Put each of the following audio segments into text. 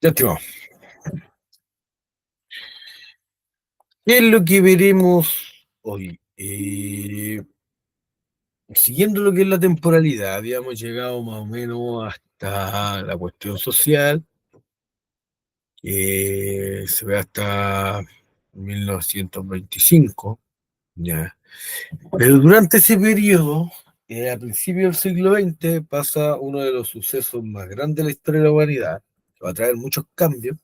Ya, estimado. ¿Qué es lo que veremos hoy? Siguiendo lo que es la temporalidad, habíamos llegado más o menos hasta la cuestión social, que se ve hasta 1925, ya. Pero durante ese periodo, a principios del siglo XX, pasa uno de los sucesos más grandes de la historia de la humanidad, que va a traer muchos cambios,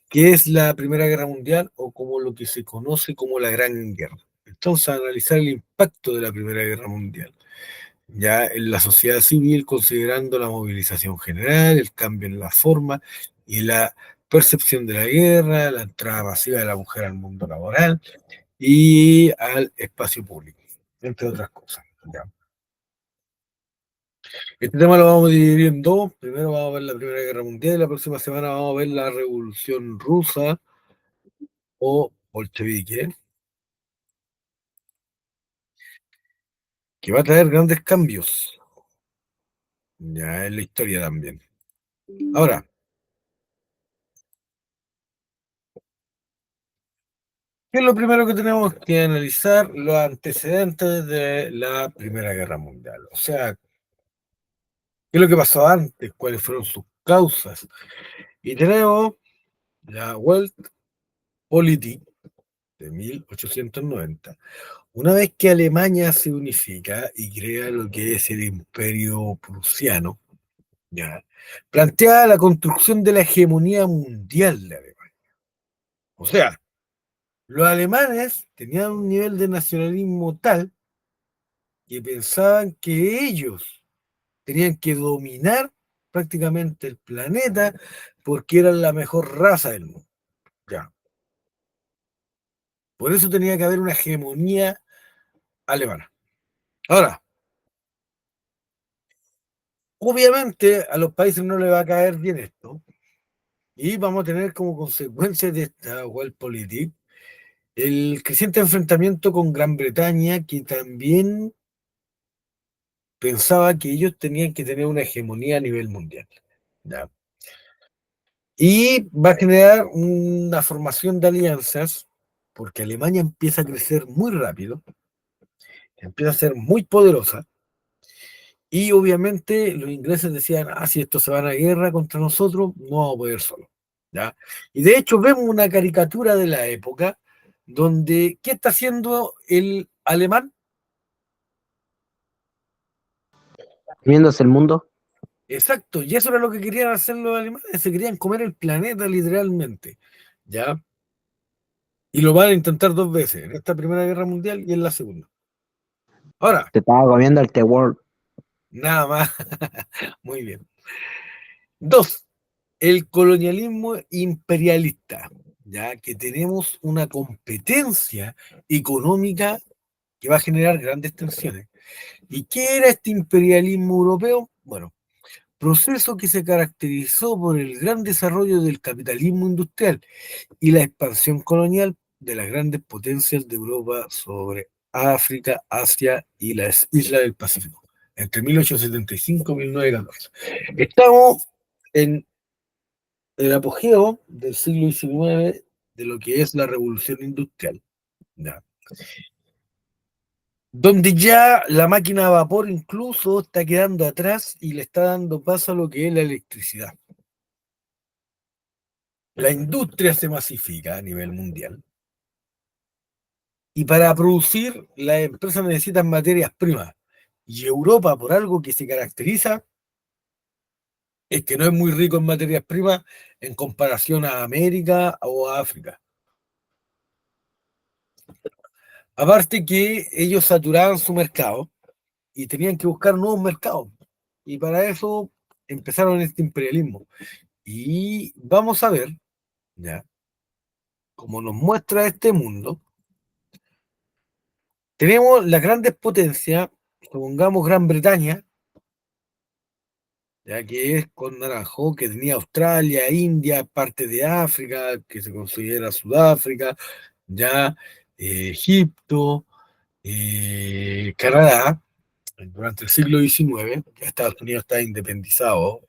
que es la Primera Guerra Mundial o como lo que se conoce como la Gran Guerra. Entonces, analizar el impacto de la Primera Guerra Mundial, ya en la sociedad civil, considerando la movilización general, el cambio en la forma y la percepción de la guerra, la entrada masiva de la mujer al mundo laboral y al espacio público, entre otras cosas. ¿Ya? Este tema lo vamos a dividir en dos. Primero vamos a ver la Primera Guerra Mundial y la próxima semana vamos a ver la Revolución Rusa o bolchevique, que va a traer grandes cambios ya en la historia también. Ahora, ¿qué es lo primero que tenemos que analizar? Los antecedentes de la Primera Guerra Mundial. O sea, ¿qué es lo que pasó antes? ¿Cuáles fueron sus causas? Y tenemos la Weltpolitik de 1890. Una vez que Alemania se unifica y crea lo que es el Imperio Prusiano, ya, plantea la construcción de la hegemonía mundial de Alemania. O sea, los alemanes tenían un nivel de nacionalismo tal que pensaban que ellos tenían que dominar prácticamente el planeta porque eran la mejor raza del mundo. Ya. Por eso tenía que haber una hegemonía alemana. Ahora, obviamente a los países no les va a caer bien esto y vamos a tener como consecuencia de esta Weltpolitik el creciente enfrentamiento con Gran Bretaña, que también pensaba que ellos tenían que tener una hegemonía a nivel mundial. ¿Ya? Y va a generar una formación de alianzas, porque Alemania empieza a crecer muy rápido, empieza a ser muy poderosa, y obviamente los ingleses decían, ah, si estos se van a guerra contra nosotros, no vamos a poder solo. ¿Ya? Y de hecho vemos una caricatura de la época donde, ¿qué está haciendo el alemán? Comiéndose el mundo. Exacto, y eso era lo que querían hacer los alemanes, se querían comer el planeta literalmente, ¿ya? Y lo van a intentar dos veces, en esta Primera Guerra Mundial y en la Segunda. Ahora, Te estaba comiendo el The World. nada más, muy bien. Dos, el colonialismo imperialista, ya que tenemos una competencia económica que va a generar grandes tensiones. ¿Y qué era este imperialismo europeo? Bueno, proceso que se caracterizó por el gran desarrollo del capitalismo industrial y la expansión colonial de las grandes potencias de Europa sobre África, Asia y las islas del Pacífico, entre 1875 y 1914. Estamos en el apogeo del siglo XIX de lo que es la revolución industrial, ¿ya? Donde ya la máquina a vapor incluso está quedando atrás y le está dando paso a lo que es la electricidad. La industria se masifica a nivel mundial y para producir las empresas necesitan materias primas. Y Europa, por algo que se caracteriza, es que no es muy rico en materias primas en comparación a América o a África. Aparte que ellos saturaban su mercado y tenían que buscar nuevos mercados. Y para eso empezaron este imperialismo. Y vamos a ver, ya, como nos muestra este mundo, tenemos las grandes potencias, supongamos Gran Bretaña, ya que es con naranjo, que tenía Australia, India, parte de África, que se considera Sudáfrica, ya Egipto, Canadá, durante el siglo XIX, ya Estados Unidos está independizado,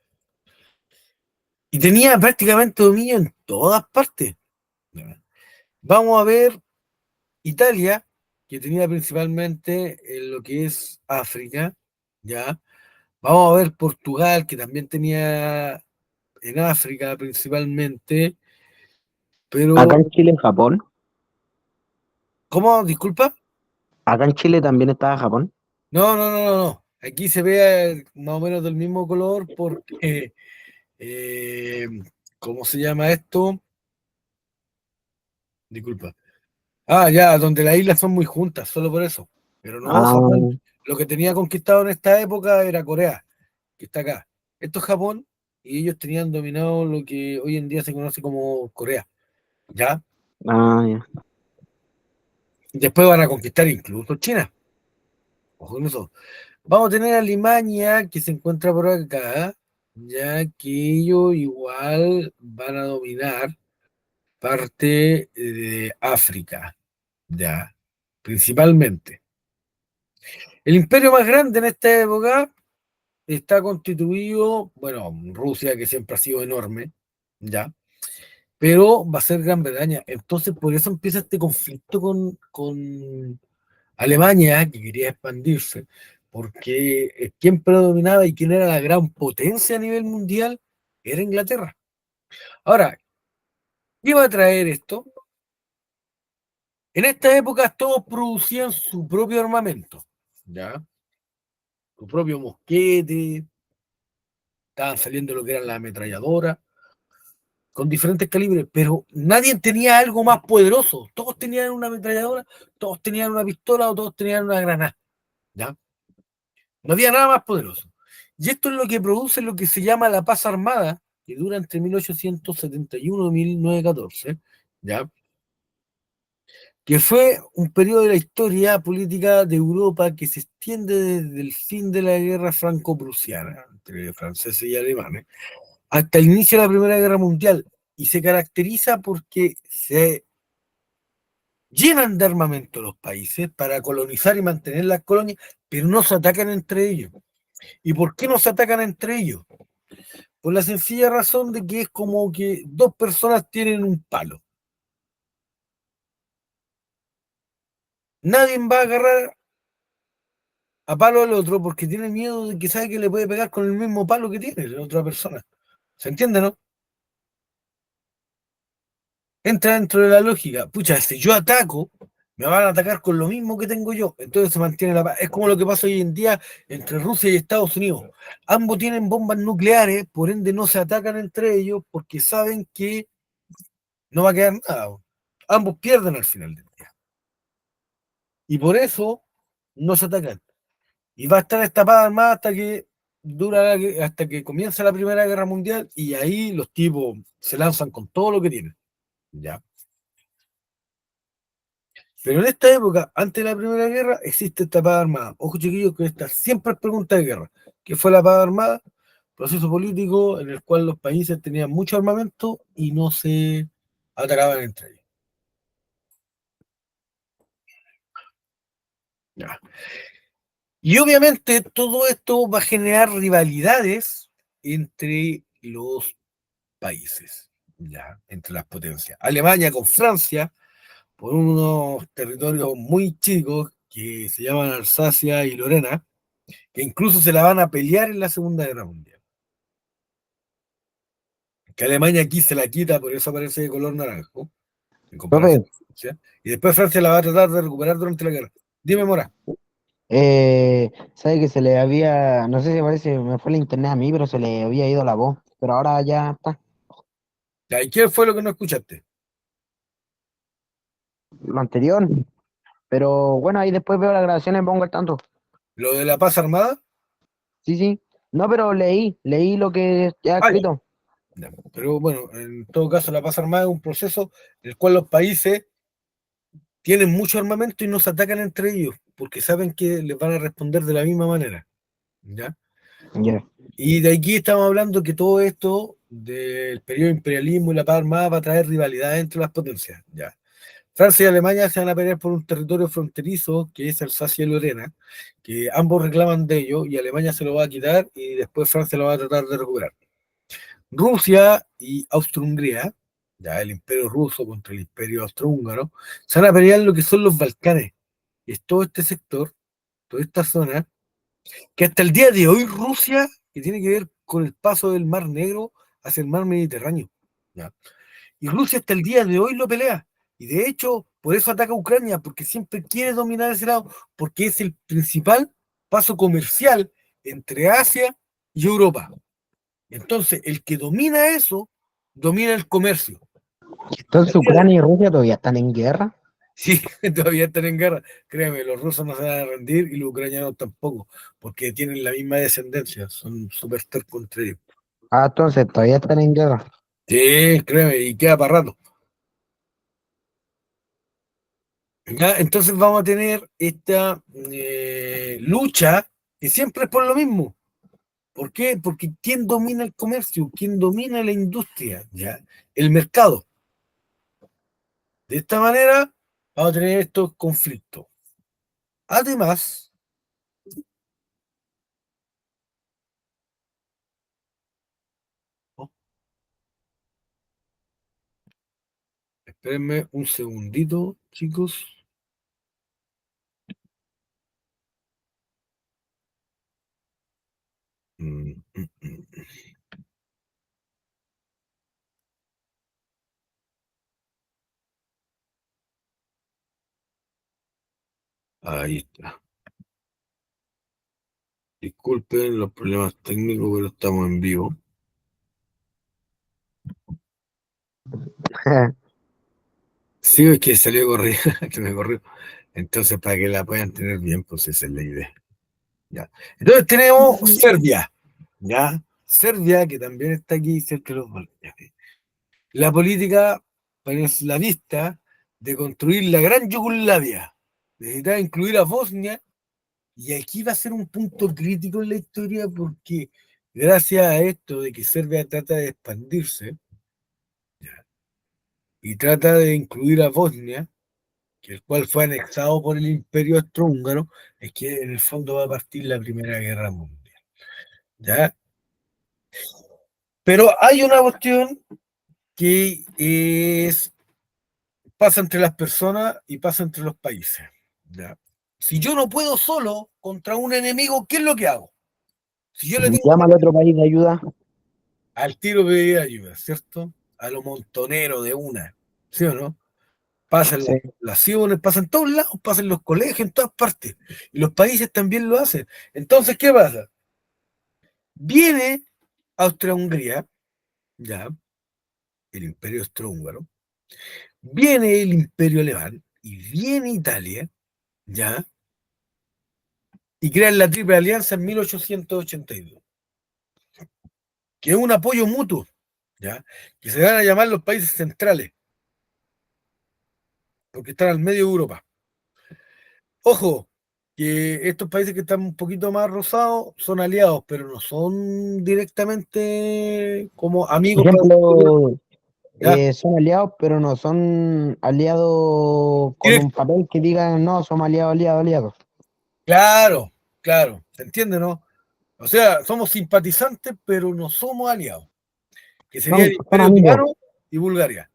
y tenía prácticamente dominio en todas partes. ¿Ya? Vamos a ver Italia, que tenía principalmente en lo que es África, ¿ya? Vamos a ver Portugal, que también tenía en África principalmente, Acá pero, en Chile, en Japón. ¿cómo? Disculpa. Acá en Chile también estaba Japón. No, no, no, no, no. Aquí se ve más o menos del mismo color porque, eh, ¿cómo se llama esto? Disculpa. Ah, ya, donde las islas son muy juntas, solo por eso. Pero no, Japón, Ah, lo que tenía conquistado en esta época era Corea, que está acá. Esto es Japón y ellos tenían dominado lo que hoy en día se conoce como Corea, ¿ya? ya. Después van a conquistar incluso China. Ojo con eso. Vamos a tener a Alemania que se encuentra por acá, ya que ellos igual van a dominar parte de África, ya, principalmente. El imperio más grande en esta época está constituido, bueno, Rusia, que siempre ha sido enorme, ya, pero va a ser Gran Bretaña. Entonces, por eso empieza este conflicto con Alemania, que quería expandirse, porque quien predominaba y quién era la gran potencia a nivel mundial era Inglaterra. Ahora, ¿qué va a traer esto? En esta época todos producían su propio armamento, ¿ya? Su propio mosquete, estaban saliendo lo que eran las ametralladoras, con diferentes calibres, pero nadie tenía algo más poderoso. Todos tenían una ametralladora, todos tenían una pistola o todos tenían una granada, ¿ya? No había nada más poderoso. Y esto es lo que produce lo que se llama la paz armada, que dura entre 1871 y 1914, ¿ya? Que fue un periodo de la historia política de Europa que se extiende desde el fin de la guerra franco-prusiana entre franceses y alemanes hasta el inicio de la Primera Guerra Mundial y se caracteriza porque se llenan de armamento los países para colonizar y mantener las colonias, pero no se atacan entre ellos. ¿Y por qué no se atacan entre ellos? Por la sencilla razón de que es como que dos personas tienen un palo. Nadie va a agarrar a palo al otro porque tiene miedo de que sabe que le puede pegar con el mismo palo que tiene la otra persona. ¿Se entiende, no? Entra dentro de la lógica. Pucha, si yo ataco, me van a atacar con lo mismo que tengo yo. Entonces se mantiene la paz. Es como lo que pasa hoy en día entre Rusia y Estados Unidos. Ambos tienen bombas nucleares, por ende no se atacan entre ellos porque saben que no va a quedar nada. Ambos pierden al final del día. Y por eso no se atacan. Y va a estar esta paz armada hasta que hasta que comienza la Primera Guerra Mundial y ahí los tipos se lanzan con todo lo que tienen. ¿Ya? Pero en esta época, antes de la Primera Guerra, existe esta paz armada. Ojo chiquillos, que esta siempre es pregunta de guerra. ¿Qué fue la paz armada? Proceso político en el cual los países tenían mucho armamento y no se atacaban entre ellos. ¿Ya? Y obviamente todo esto va a generar rivalidades entre los países, ¿ya? Entre las potencias. Alemania con Francia, por unos territorios muy chicos que se llaman Alsacia y Lorena, que incluso se la van a pelear en la Segunda Guerra Mundial. Que Alemania aquí se la quita, por eso aparece de color naranjo, en comparación Profe, con Francia, y después Francia la va a tratar de recuperar durante la guerra. Dime, Mora. sabe que se le había, no sé si parece, me fue el internet a mí, pero se le había ido la voz. Pero ahora ya está, ¿Y qué fue lo que no escuchaste? lo anterior. Pero bueno, ahí después veo las grabaciones y pongo al tanto. ¿Lo de la paz armada? Sí, sí. No, pero leí lo que ya Ah, ya. escrito. Ya. Pero bueno, en todo caso, la paz armada es un proceso en el cual los países tienen mucho armamento y no se atacan entre ellos, porque saben que les van a responder de la misma manera. ¿Ya? Ya. Y de aquí estamos hablando que todo esto del periodo de imperialismo y la paz armada va a traer rivalidad entre las potencias. ¿Ya? Francia y Alemania se van a pelear por un territorio fronterizo que es Alsacia y Lorena, que ambos reclaman de ello y Alemania se lo va a quitar y después Francia lo va a tratar de recuperar. Rusia y Austro-Hungría, ya el imperio ruso contra el imperio austrohúngaro, se van a pelear lo que son los Balcanes. Y es todo este sector, toda esta zona, que hasta el día de hoy Rusia, que tiene que ver con el paso del Mar Negro hacia el Mar Mediterráneo. ¿Ya? Y Rusia hasta el día de hoy lo pelea. Y de hecho, por eso ataca a Ucrania, porque siempre quiere dominar ese lado, porque es el principal paso comercial entre Asia y Europa. Entonces, el que domina eso, domina el comercio. Entonces Ucrania y Rusia todavía están en guerra. Sí, todavía están en guerra. Créeme, los rusos no se van a rendir y los ucranianos tampoco, porque tienen la misma descendencia, son súper tercos entre ellos. Ah, entonces todavía están en guerra. Sí, créeme, y queda para rato. ¿Ya? Entonces vamos a tener esta lucha que siempre es por lo mismo. ¿Por qué? Porque ¿quién domina el comercio? ¿Quién domina la industria? ¿Ya? El mercado. De esta manera vamos a tener estos conflictos. Además, oh, espérenme un segundito, chicos. Mm, mm, mm. Ahí está. Disculpen los problemas técnicos, pero estamos en vivo. Sí, es que salió corriendo, que me corrió. Entonces, para que la puedan tener bien, pues esa es la idea. ¿Ya? Entonces tenemos Serbia, ¿ya? Serbia, que también está aquí cerca de los Balcanes. La política la vista de construir la gran Yugoslavia. Necesitaba incluir a Bosnia, y aquí va a ser un punto crítico en la historia porque gracias a esto de que Serbia trata de expandirse, ¿ya? Y trata de incluir a Bosnia, que el cual fue anexado por el Imperio Austrohúngaro, es que en el fondo va a partir la Primera Guerra Mundial. ¿Ya? Pero hay una cuestión que pasa entre las personas y pasa entre los países. ¿Ya? Si yo no puedo solo contra un enemigo, ¿qué es lo que hago? Si yo le tengo Llama al otro país de ayuda. al tiro pedir ayuda, ¿cierto? A lo montonero de una, ¿sí o no? Pasan las Sí. poblaciones, pasan en todos lados, pasan en los colegios, en todas partes. Y los países también lo hacen. Entonces, ¿qué pasa? Viene Austria-Hungría, ya, el imperio austrohúngaro, viene el imperio alemán y viene Italia, ya, y crean la Triple Alianza en 1882, que es un apoyo mutuo, ya, que se van a llamar los países centrales, porque están al medio de Europa. Ojo, que estos países que están un poquito más rosados son aliados, pero no son directamente como Por amigos para ejemplo, ¿ya? son aliados, pero no son aliados con un Directo. papel que digan, no, somos aliados, aliados, aliados. Claro, claro, ¿se entiende, no? O sea, somos simpatizantes, pero no somos aliados, que sería el Son Imperio amigos, Otomano y Bulgaria.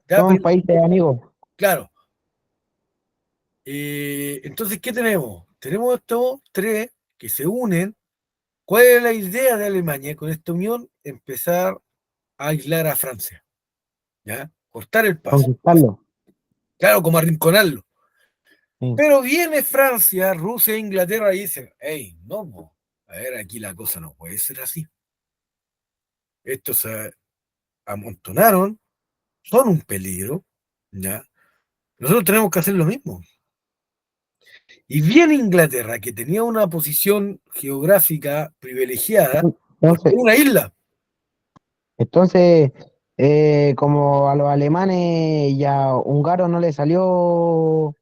¿Ya? son Pero, países amigos. claro, entonces, ¿qué tenemos? Tenemos estos tres que se unen. ¿Cuál es la idea de Alemania con esta unión? Empezar a aislar a Francia, ¿ya? Cortar el paso. Conquistarlo. Claro, como arrinconarlo. Sí. Pero viene Francia, Rusia e Inglaterra y dicen, hey, no, po, a ver, aquí la cosa no puede ser así. Estos se amontonaron, son un peligro, ¿ya? Nosotros tenemos que hacer lo mismo. Y viene Inglaterra, que tenía una posición geográfica privilegiada, porque Entonces, era una isla. entonces como a los alemanes y a húngaros no les salió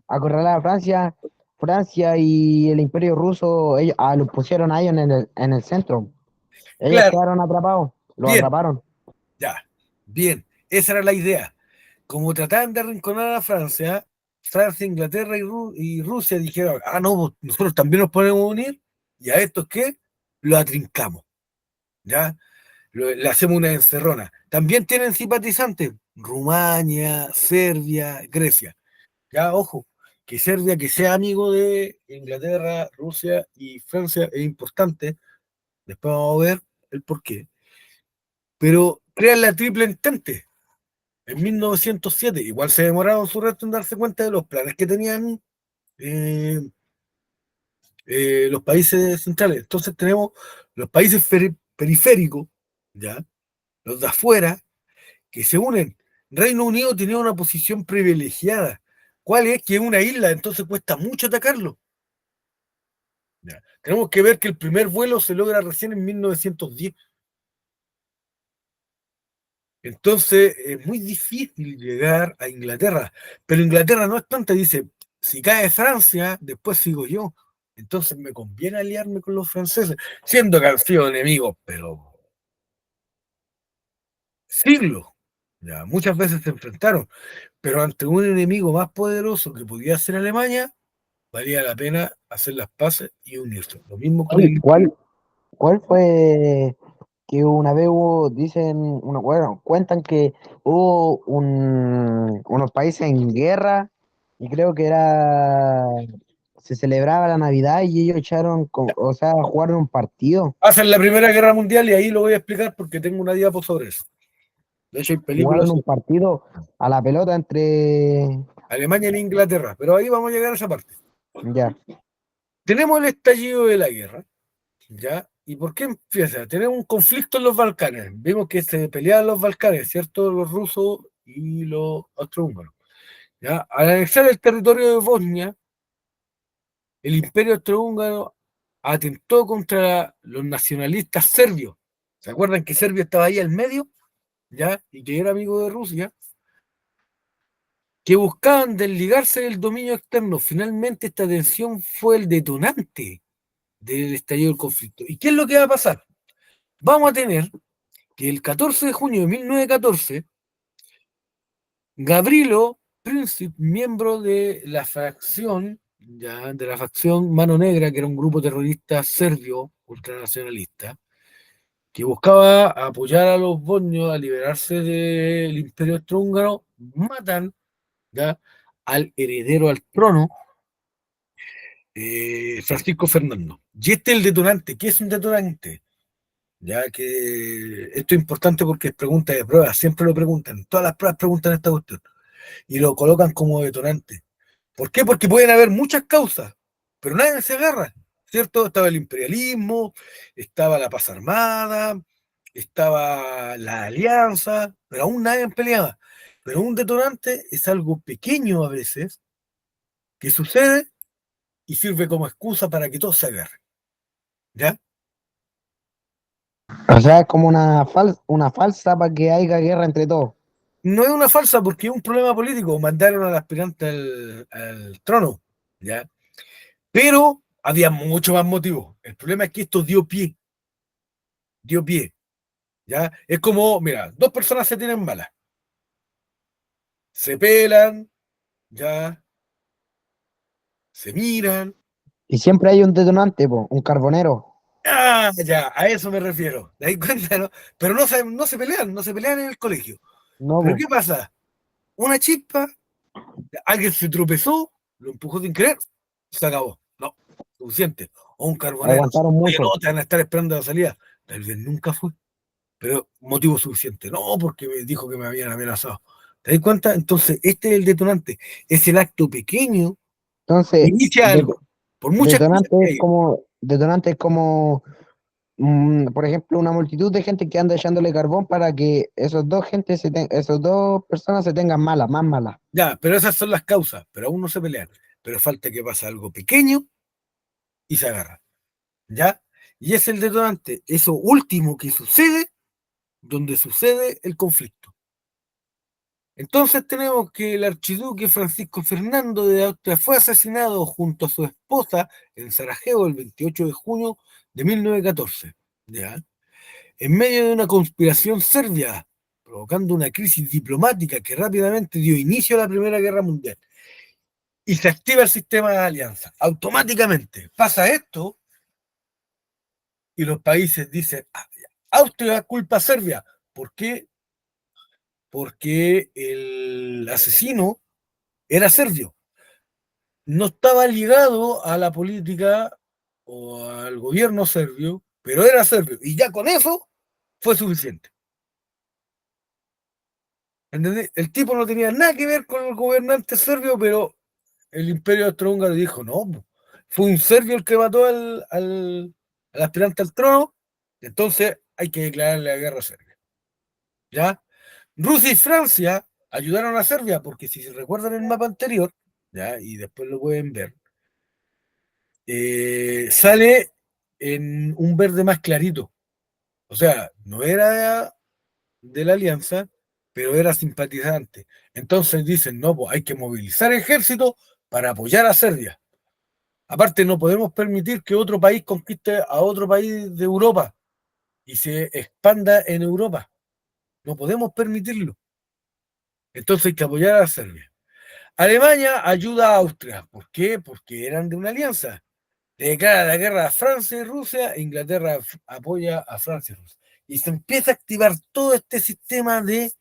acorralar a Francia, Francia y el Imperio Ruso, ellos, los pusieron a ellos en el centro. Ellos Claro, quedaron atrapados, los bien, atraparon. ya, bien, esa era la idea. Como trataban de arrinconar a Francia, Francia, Inglaterra y Rusia dijeron, ah, no, pues, nosotros también nos podemos unir, y a estos qué, los atrincamos, ¿ya? le hacemos una encerrona. También tienen simpatizantes, Rumania, Serbia, Grecia. Ya, ojo, que Serbia, que sea amigo de Inglaterra, Rusia y Francia, es importante. Después vamos a ver el porqué. Pero crean la triple entente en 1907. Igual se demoraron su resto en darse cuenta de los planes que tenían eh, los países centrales. Entonces tenemos los países periféricos, ¿ya? Los de afuera, que se unen. Reino Unido tenía una posición privilegiada. ¿Cuál es? Que es una isla, entonces cuesta mucho atacarlo. ¿Ya? Tenemos que ver que el primer vuelo se logra recién en 1910. Entonces es muy difícil llegar a Inglaterra. Pero Inglaterra no es tanta, dice, si cae Francia, después sigo yo. Entonces me conviene aliarme con los franceses, siendo que han sido enemigos, pero siglos. Ya, muchas veces se enfrentaron, pero ante un enemigo más poderoso que podía ser Alemania, valía la pena hacer las paces y unirse. Lo mismo con Oye, el imperio. ¿cuál fue que una vez hubo, dicen, bueno, cuentan que hubo unos países en guerra y creo que se celebraba la Navidad y ellos echaron, o sea, jugaron un partido, Hacen la Primera Guerra Mundial y ahí lo voy a explicar porque tengo una diapo sobre eso. De hecho, hay películas jugaron un sobre partido a la pelota entre, Alemania e Inglaterra, pero ahí vamos a llegar a esa parte. ya, Tenemos el estallido de la guerra, ¿ya? ¿Y por qué empieza? Tenemos un conflicto en los Balcanes. Vimos que se peleaban los Balcanes, ¿cierto? Los rusos y los austrohúngaros. ¿Ya? Al anexar el territorio de Bosnia, el imperio austrohúngaro atentó contra los nacionalistas serbios. ¿Se acuerdan que Serbia estaba ahí al medio? ¿Ya? Y que era amigo de Rusia, que buscaban desligarse del dominio externo. Finalmente, esta tensión fue el detonante del estallido del conflicto. ¿Y qué es lo que va a pasar? Vamos a tener que el 14 de junio de 1914, Gavrilo Princip, miembro de la facción, ya, de la facción Mano Negra, que era un grupo terrorista serbio ultranacionalista, que buscaba apoyar a los bosnios a liberarse del imperio austrohúngaro, matan, ya, al heredero al trono, Francisco Fernando. Y este es el detonante. ¿Qué es un detonante? Ya que esto es importante porque es pregunta de prueba, siempre lo preguntan, todas las pruebas preguntan esta cuestión y lo colocan como detonante. ¿Por qué? Porque pueden haber muchas causas, pero nadie se agarra, ¿cierto? Estaba el imperialismo, estaba la paz armada, estaba la alianza, pero aún nadie peleaba. Pero un detonante es algo pequeño a veces que sucede y sirve como excusa para que todos se agarren, ¿ya? o sea, es como una falsa para que haya guerra entre todos. No es una falsa porque es un problema político. Mandaron al aspirante al trono, ¿ya? Pero había mucho más motivos. El problema es que esto dio pie, ¿ya? Es como, mira, dos personas se tienen malas, se pelan, ¿ya? Se miran. Y siempre hay un detonante, po, un carbonero. Ah, ya, a eso me refiero. ¿Te das cuenta, no? Pero no se pelean, no se pelean en el colegio. No, ¿Pero po. qué pasa? Una chispa, alguien se tropezó, lo empujó sin querer, se acabó. No, suficiente. O un carbonero. Aguantaron Oye, mucho. no, te van a estar esperando la salida. Tal vez nunca fue, pero motivo suficiente. No, porque me dijo que me habían amenazado. ¿Te das cuenta? Entonces, este es el detonante. Es el acto pequeño que Entonces, inicia algo. Por muchas cosas que hay. detonante es como, por ejemplo, una multitud de gente que anda echándole carbón para que esos dos personas se tengan malas, más malas. Ya, pero esas son las causas, pero aún no se pelean. Pero falta que pase algo pequeño y se agarra. ¿Ya? Y es el detonante. Eso último que sucede, donde sucede el conflicto. Entonces tenemos que el archiduque Francisco Fernando de Austria fue asesinado junto a su esposa en Sarajevo el 28 de junio de 1914, ¿ya? En medio de una conspiración serbia, provocando una crisis diplomática que rápidamente dio inicio a la Primera Guerra Mundial. Y se activa el sistema de alianza. Automáticamente pasa esto y los países dicen, Austria culpa a Serbia. ¿Por qué? Porque el asesino era serbio. No estaba ligado a la política o al gobierno serbio, pero era serbio. Y ya con eso fue suficiente. ¿Entendés? El tipo no tenía nada que ver con el gobernante serbio, pero el imperio austrohúngaro dijo, no, fue un serbio el que mató al aspirante al trono, entonces hay que declararle la guerra a Serbia. ¿Ya? Rusia y Francia ayudaron a Serbia, porque si se recuerdan el mapa anterior, ¿ya? Y después lo pueden ver, sale en un verde más clarito. O sea, no era de la alianza, pero era simpatizante. Entonces dicen, no, pues hay que movilizar ejército para apoyar a Serbia. Aparte, no podemos permitir que otro país conquiste a otro país de Europa y se expanda en Europa. No podemos permitirlo. Entonces hay que apoyar a Serbia. Alemania ayuda a Austria. ¿Por qué? Porque eran de una alianza. Le declara la guerra a Francia y Rusia, e Inglaterra apoya a Francia y Rusia. Y se empieza a activar todo este sistema de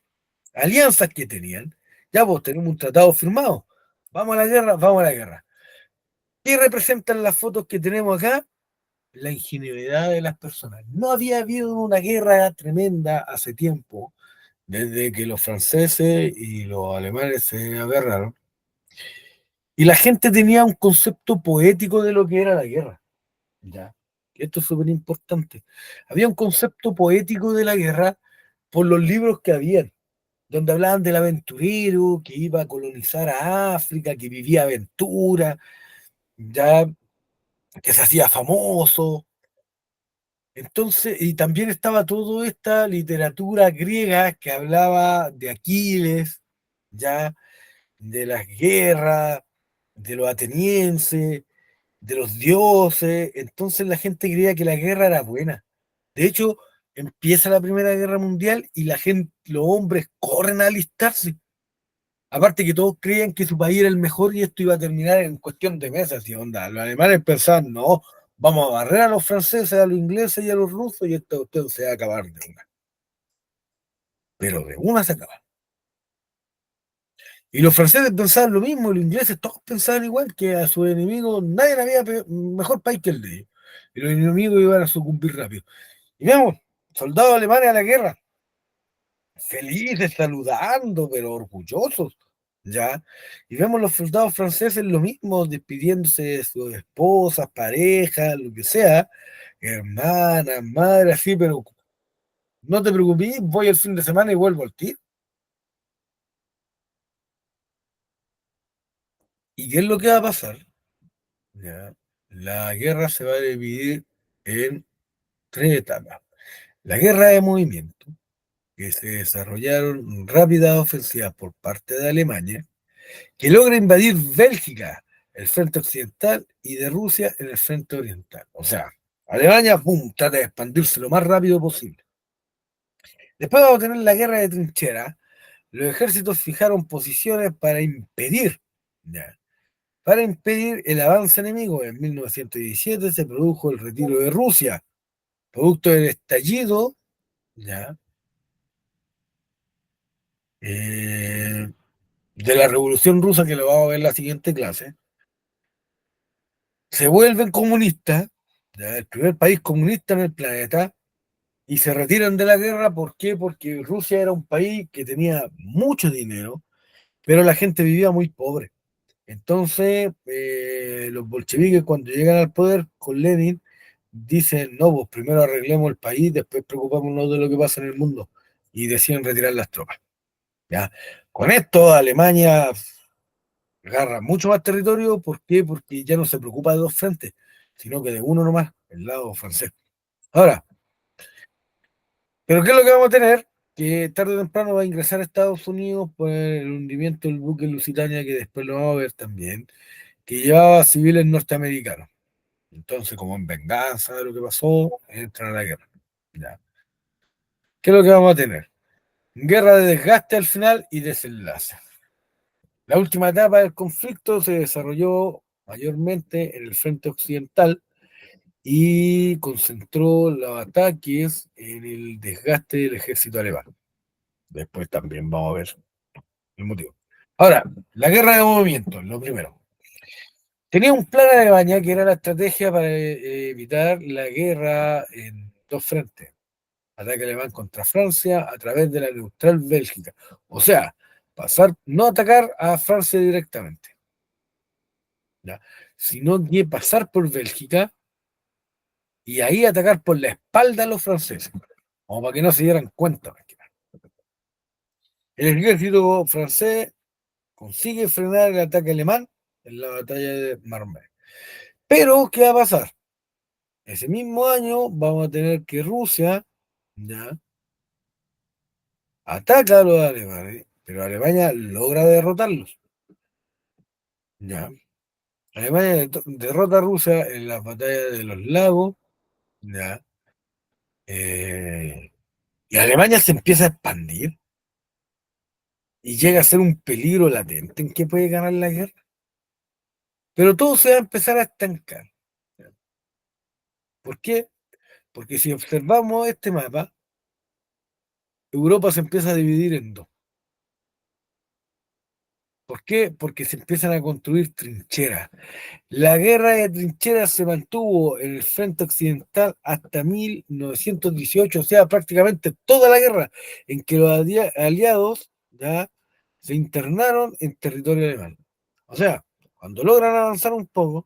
alianzas que tenían. Ya vos tenemos un tratado firmado. Vamos a la guerra, vamos a la guerra. ¿Qué representan las fotos que tenemos acá? La ingenuidad de las personas. No había habido una guerra tremenda hace tiempo, desde que los franceses y los alemanes se agarraron, y la gente tenía un concepto poético de lo que era la guerra. ¿Ya? Esto es súper importante. Había un concepto poético de la guerra por los libros que habían, donde hablaban del aventurero que iba a colonizar a África, que vivía aventura, ya que se hacía famoso. Entonces, y también estaba toda esta literatura griega que hablaba de Aquiles, ya, de las guerras, de los atenienses, de los dioses. Entonces la gente creía que la guerra era buena. De hecho, empieza la Primera Guerra Mundial y la gente, los hombres corren a alistarse. Aparte que todos creían que su país era el mejor y esto iba a terminar en cuestión de meses. Y onda, los alemanes pensaban, no, vamos a barrer a los franceses, a los ingleses y a los rusos y esta cuestión se va a acabar de una. Pero de una se acaba. Y los franceses pensaban lo mismo, y los ingleses todos pensaban igual, que a sus enemigos nadie había mejor país que el de ellos. Y los enemigos iban a sucumbir rápido. Y vemos, soldados alemanes a la guerra, felices, saludando, pero orgullosos, ¿ya? Y vemos los soldados franceses lo mismo, despidiéndose de sus esposas, parejas, lo que sea, hermanas, madres, así, pero no te preocupes, voy el fin de semana y vuelvo al tiro. ¿Y qué es lo que va a pasar? ¿Ya? La guerra se va a dividir en tres etapas. La guerra de movimiento, que se desarrollaron rápidas ofensivas por parte de Alemania, que logra invadir Bélgica, el frente occidental, y de Rusia en el frente oriental. O sea, Alemania, ¡pum!, trata de expandirse lo más rápido posible. Después vamos a tener la guerra de trinchera. Los ejércitos fijaron posiciones ¿ya? Para impedir el avance enemigo. En 1917 se produjo el retiro de Rusia, producto del estallido, ¿ya? Eh, de la Revolución Rusa, que lo vamos a ver en la siguiente clase. Se vuelven comunistas, ¿ya? El primer país comunista en el planeta, y se retiran de la guerra. ¿Por qué? Porque Rusia era un país que tenía mucho dinero, pero la gente vivía muy pobre. Entonces, los bolcheviques cuando llegan al poder con Lenin, dicen, no, pues primero arreglemos el país, después preocupémonos de lo que pasa en el mundo, y deciden retirar las tropas. ¿Ya? Con esto, Alemania agarra mucho más territorio. ¿Por qué? Porque ya no se preocupa de dos frentes, sino que de uno nomás, el lado francés. Ahora, ¿pero qué es lo que vamos a tener? Que tarde o temprano va a ingresar a Estados Unidos por el hundimiento del buque Lusitania, que después lo vamos a ver también, que llevaba civiles norteamericanos. Entonces, como en venganza de lo que pasó, entran a la guerra. ¿Ya? ¿Qué es lo que vamos a tener? Guerra de desgaste al final y desenlace. La última etapa del conflicto se desarrolló mayormente en el frente occidental, y concentró los ataques en el desgaste del ejército alemán. Después también vamos a ver el motivo. Ahora, la guerra de movimiento, lo primero. Tenía un plan Alemania que era la estrategia para evitar la guerra en dos frentes. Ataque alemán contra Francia a través de la neutral Bélgica. O sea, pasar, no atacar a Francia directamente, ¿ya? Sino que pasar por Bélgica y ahí atacar por la espalda a los franceses, como para que no se dieran cuenta. El ejército francés consigue frenar el ataque alemán en la batalla de Marmey. Pero, ¿qué va a pasar? Ese mismo año vamos a tener que Rusia, ¿ya?, ataca a los alemanes, pero Alemania logra derrotarlos, ¿ya? Alemania derrota a Rusia en las batallas de los lagos, ¿ya? Eh, y Alemania se empieza a expandir y llega a ser un peligro latente en que puede ganar la guerra. Pero todo se va a empezar a estancar. ¿Ya? ¿Por qué? Porque si observamos este mapa, Europa se empieza a dividir en dos. ¿Por qué? Porque se empiezan a construir trincheras. La guerra de trincheras se mantuvo en el frente occidental hasta 1918, o sea, prácticamente toda la guerra en que los aliados, ya, se internaron en territorio alemán. O sea, cuando logran avanzar un poco,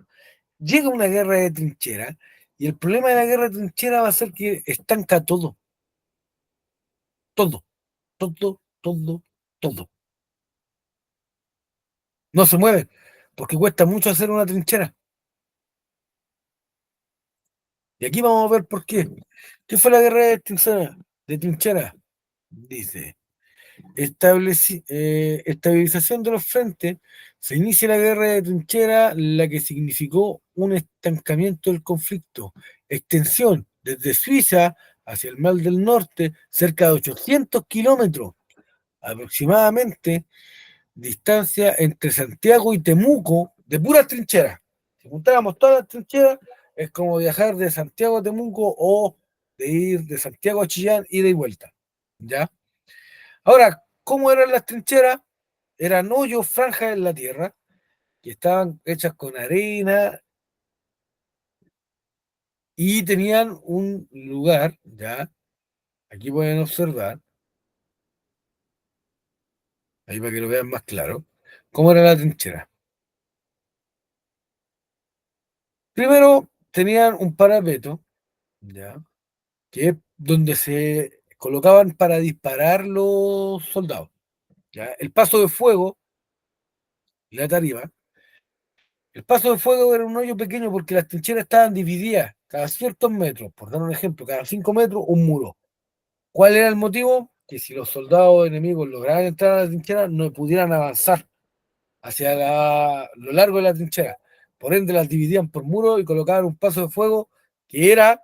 llega una guerra de trincheras y el problema de la guerra de trincheras va a ser que estanca todo, todo, todo, todo, todo. No se mueve, porque cuesta mucho hacer una trinchera. Y aquí vamos a ver por qué. ¿Qué fue la guerra de trinchera? De trinchera, dice. Estabilización de los frentes. Se inicia la guerra de trinchera, la que significó un estancamiento del conflicto. Extensión desde Suiza hacia el Mar del Norte, cerca de 800 kilómetros aproximadamente, distancia entre Santiago y Temuco, de puras trincheras. Si juntáramos todas las trincheras, es como viajar de Santiago a Temuco o de ir de Santiago a Chillán, ida y vuelta. ¿Ya? Ahora, ¿cómo eran las trincheras? Eran hoyos, franjas en la tierra, que estaban hechas con arena y tenían un lugar, ¿ya? Aquí pueden observar, ahí para que lo vean más claro, cómo era la trinchera. Primero tenían un parapeto, ¿ya?, que es donde se colocaban para disparar los soldados. ¿Ya? El paso de fuego, la tarima, el paso de fuego era un hoyo pequeño porque las trincheras estaban divididas cada ciertos metros, por dar un ejemplo, cada 5 metros un muro. ¿Cuál era el motivo? Que si los soldados enemigos lograban entrar a la trinchera, no pudieran avanzar hacia lo largo de la trinchera. Por ende, las dividían por muros y colocaban un paso de fuego que era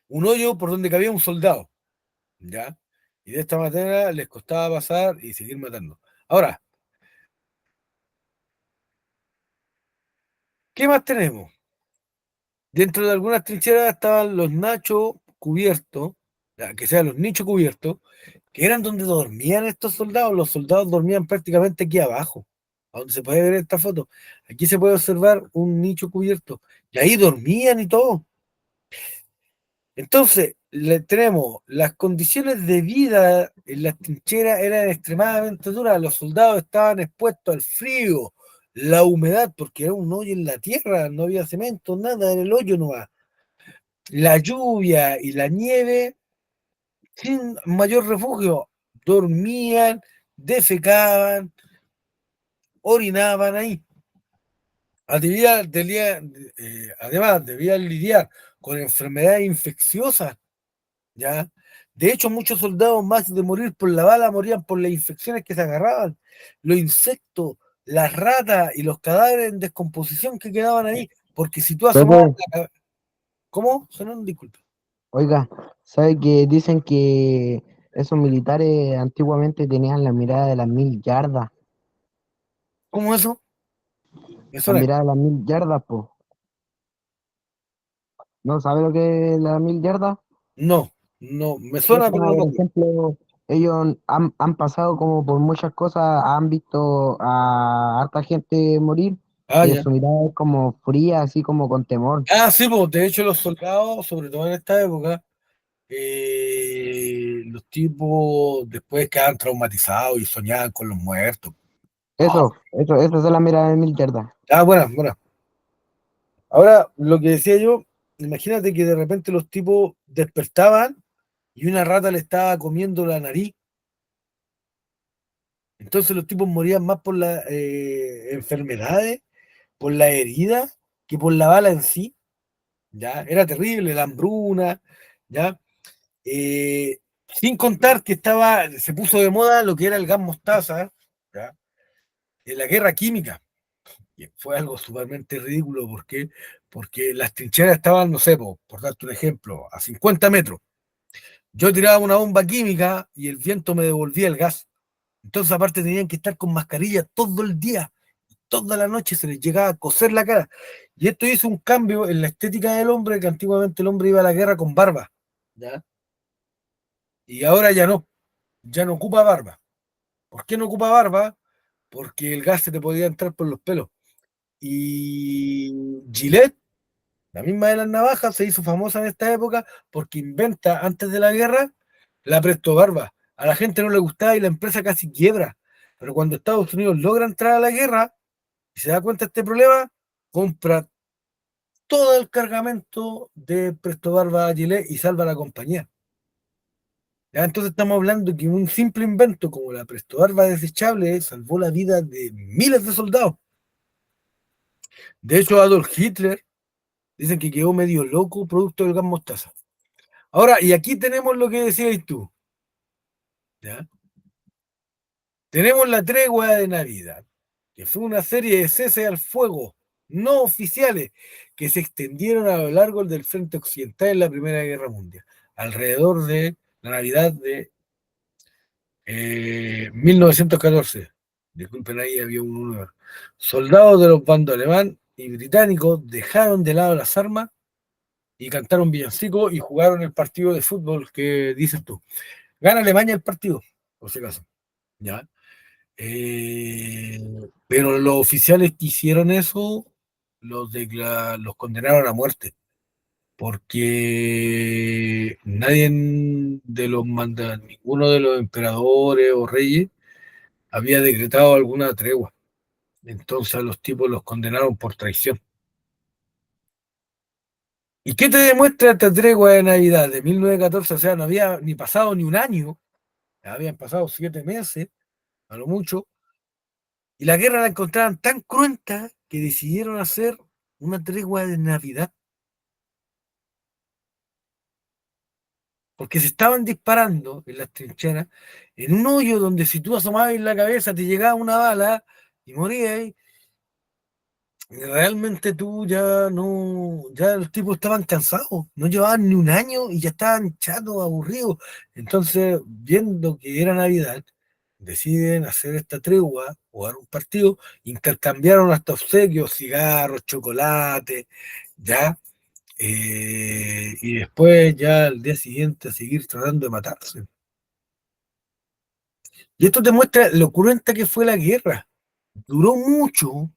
un hoyo por donde cabía un soldado. ¿Ya? Y de esta manera les costaba pasar y seguir matando. Ahora, ¿qué más tenemos? Dentro de algunas trincheras estaban los nachos cubiertos, ya, que sean los nichos cubiertos, que eran donde dormían estos soldados. Los soldados dormían prácticamente aquí abajo, a donde se puede ver esta foto. Aquí se puede observar un nicho cubierto, y ahí dormían y todo. Entonces, tenemos las condiciones de vida en las trincheras eran extremadamente duras. Los soldados estaban expuestos al frío, la humedad, porque era un hoyo en la tierra, no había cemento, nada, era el hoyo nomás. La lluvia y la nieve, sin mayor refugio, dormían, defecaban, orinaban ahí. Además, debían lidiar con enfermedades infecciosas. ¿Ya? De hecho, muchos soldados, más de morir por la bala, morían por las infecciones que se agarraban, los insectos, las ratas y los cadáveres en descomposición que quedaban ahí, porque si tú asomabas Pepe, ¿Cómo? Sonó, disculpa. oiga, ¿sabe que dicen que esos militares antiguamente tenían la mirada de las 1000 yardas? ¿Cómo eso? Me La suena. mirada de las 1000 yardas, pues. ¿No sabe lo que es la 1000 yardas? No, no, me Es suena, pero como, no me por acuerdo. ejemplo, ellos han pasado como por muchas cosas, han visto a harta gente morir, Ah, que ya. su mirada es como fría, así como con temor. Ah, sí, pues de hecho los soldados, sobre todo en esta época, los tipos después quedaban traumatizados y soñaban con los muertos. Ah, Eso es la mirada de 1000 yardas. buena, buena. Ahora, lo que decía yo, imagínate que de repente los tipos despertaban y una rata le estaba comiendo la nariz. Entonces los tipos morían más por las enfermedades, por la herida, que por la bala en sí. ¿Ya? Era terrible, la hambruna, ¿ya? Eh, Sin contar que se puso de moda lo que era el gas mostaza, ¿ya? En la guerra química. Y fue algo sumamente ridículo, ¿por qué? Porque las trincheras estaban, no sé, por darte un ejemplo, a 50 metros. Yo tiraba una bomba química y el viento me devolvía el gas. Entonces, aparte, tenían que estar con mascarilla todo el día, toda la noche se les llegaba a cocer la cara. Y esto hizo un cambio en la estética del hombre, que antiguamente el hombre iba a la guerra con barba, ¿ya? Y ahora ya no ocupa barba. ¿Por qué no ocupa barba? Porque el gas se te podía entrar por los pelos. Y Gillette, la misma de las navajas, se hizo famosa en esta época porque inventa antes de la guerra la Presto Barba. A la gente no le gustaba y la empresa casi quiebra. Pero cuando Estados Unidos logra entrar a la guerra y se da cuenta de este problema, compra todo el cargamento de Presto Barba a Gillette y salva a la compañía. Ya, entonces estamos hablando que un simple invento como la Presto Barba desechable salvó la vida de miles de soldados. De hecho, Adolf Hitler dicen que quedó medio loco producto del gas mostaza. Ahora, y aquí tenemos lo que decías tú, ¿ya? Tenemos la tregua de Navidad, que fue una serie de cese al fuego no oficiales que se extendieron a lo largo del frente occidental en la Primera Guerra Mundial, alrededor de la Navidad de 1914. Disculpen, ahí había un número. Soldados de los bandos alemán y británicos dejaron de lado las armas y cantaron villancicos y jugaron el partido de fútbol que dices tú. Gana Alemania el partido, por si acaso. ¿Ya? Eh, pero los oficiales que hicieron eso los condenaron a muerte, porque ninguno de los emperadores o reyes había decretado alguna tregua. Entonces a los tipos los condenaron por traición. ¿Y qué te demuestra esta tregua de Navidad de 1914? O sea, no había ni pasado ni un año, habían pasado 7 meses, a lo mucho, y la guerra la encontraban tan cruenta que decidieron hacer una tregua de Navidad, porque se estaban disparando en las trincheras, en un hoyo donde si tú asomabas la cabeza te llegaba una bala y morías. Realmente tú ya no, ya los tipos estaban cansados, no llevaban ni un año y ya estaban chatos, aburridos. Entonces, viendo que era Navidad, deciden hacer esta tregua, jugar un partido, intercambiaron hasta obsequios, cigarros, chocolate, ya, y después ya al día siguiente a seguir tratando de matarse. Y esto te muestra lo cruenta que fue la guerra. Duró mucho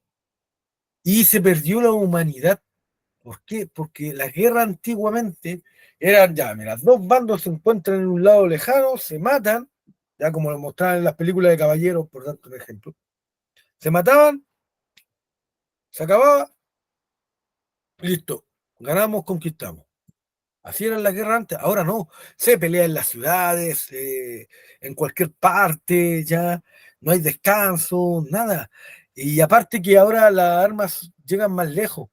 y se perdió la humanidad. ¿Por qué? Porque las guerras antiguamente eran ya, mira, dos bandos se encuentran en un lado lejano, se matan, ya como lo mostraban en las películas de caballeros, por darte un ejemplo. Se mataban, se acababa, listo, ganamos, conquistamos. Así eran las guerras antes, ahora no, se pelea en las ciudades, en cualquier parte, ya no hay descanso, nada. Y aparte que ahora las armas llegan más lejos.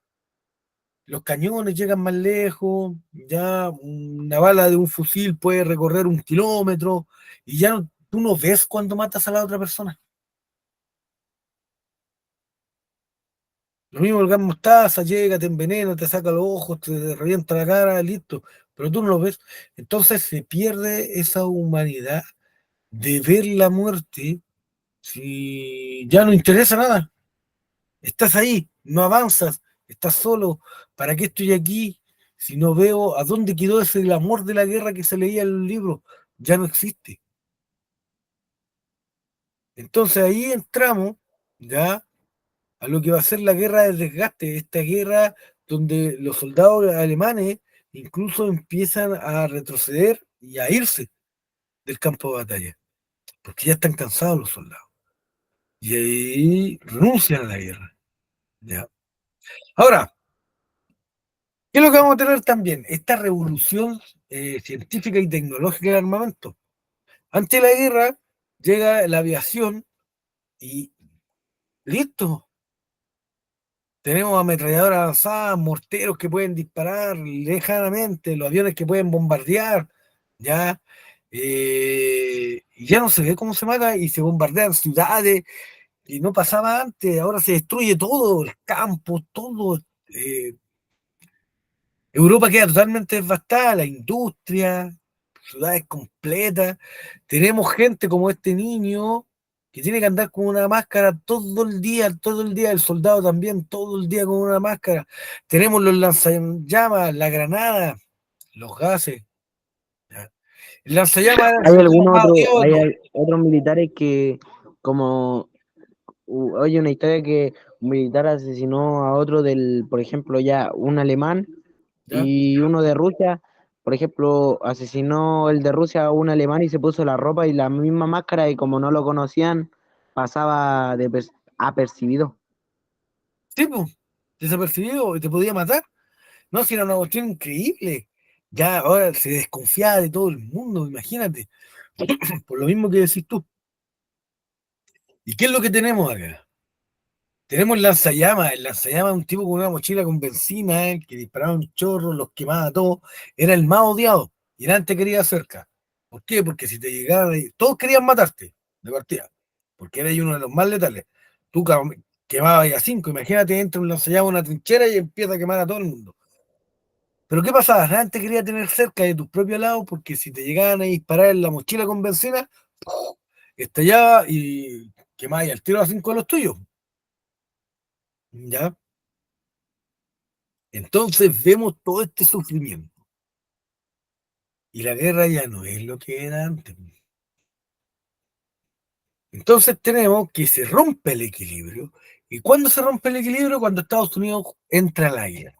Los cañones llegan más lejos, ya una bala de un fusil puede recorrer 1 kilómetro y ya tú no ves cuando matas a la otra persona. Lo mismo el gas mostaza, llega, te envenena, te saca los ojos, te revienta la cara, listo, pero tú no lo ves. Entonces se pierde esa humanidad de ver la muerte si ya no interesa nada. Estás ahí, no avanzas, estás solo. ¿Para qué estoy aquí? si no veo a dónde quedó ese el amor de la guerra que se leía en los libros, ya no existe. Entonces ahí entramos ya a lo que va a ser la guerra del desgaste, esta guerra donde los soldados alemanes incluso empiezan a retroceder y a irse del campo de batalla, porque ya están cansados los soldados. Y ahí renuncian a la guerra. ¿Ya? Ahora, ¿qué es lo que vamos a tener también? Esta revolución científica y tecnológica del armamento. Ante la guerra llega la aviación y listo. Tenemos ametralladoras avanzadas, morteros que pueden disparar lejanamente, los aviones que pueden bombardear, ¿ya? Y ya no se ve cómo se mata y se bombardean ciudades y no pasaba antes, ahora se destruye todo, el campo, todo. eh, Europa queda totalmente devastada, la industria, ciudades completas. Tenemos gente como este niño que tiene que andar con una máscara todo el día, el soldado también, todo el día con una máscara. Tenemos los lanzallamas, la granada, los gases. ¿Ya? El lanzallamas era el soldado más Hay odioso. otros militares que, como, oye, una historia que un militar asesinó a otro por ejemplo, ya un alemán ¿Ya? y uno de Rusia, por ejemplo, asesinó el de Rusia a un alemán y se puso la ropa y la misma máscara y como no lo conocían, pasaba apercibido. Sí, pues, desapercibido y te podía matar. No, si era una cuestión increíble. Ya ahora se desconfiaba de todo el mundo, imagínate. Por lo mismo que decís tú. ¿Y qué es lo que tenemos acá? Tenemos el lanzallamas es un tipo con una mochila con benzina, que disparaba un chorro, los quemaba a todos, era el más odiado, y nadie te quería cerca. ¿Por qué? Porque si te llegaban, todos querían matarte, de partida, porque eres uno de los más letales. Tú quemabas a cinco, imagínate, entra un lanzallamas a una trinchera y empieza a quemar a todo el mundo. Pero ¿qué pasaba? Nadie te quería tener cerca de tus propios lados, porque si te llegaban a disparar en la mochila con benzina, ¡pum!, estallaba y quemaba al tiro a cinco de los tuyos. ¿Ya? Entonces vemos todo este sufrimiento y la guerra ya no es lo que era antes. Entonces tenemos que se rompe el equilibrio. ¿Y cuándo se rompe el equilibrio? Cuando Estados Unidos entra a la guerra.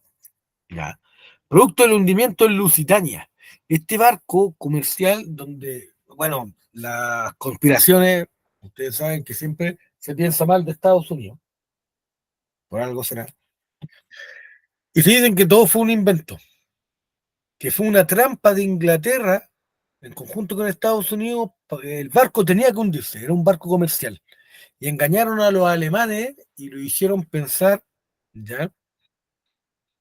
¿Ya? Producto del hundimiento en Lusitania. Este barco comercial donde, bueno, las conspiraciones, ustedes saben que siempre se piensa mal de Estados Unidos, por algo será. Y se dicen que todo fue un invento, que fue una trampa de Inglaterra en conjunto con Estados Unidos. El barco tenía que hundirse, era un barco comercial. Y engañaron a los alemanes y lo hicieron pensar, ¿ya?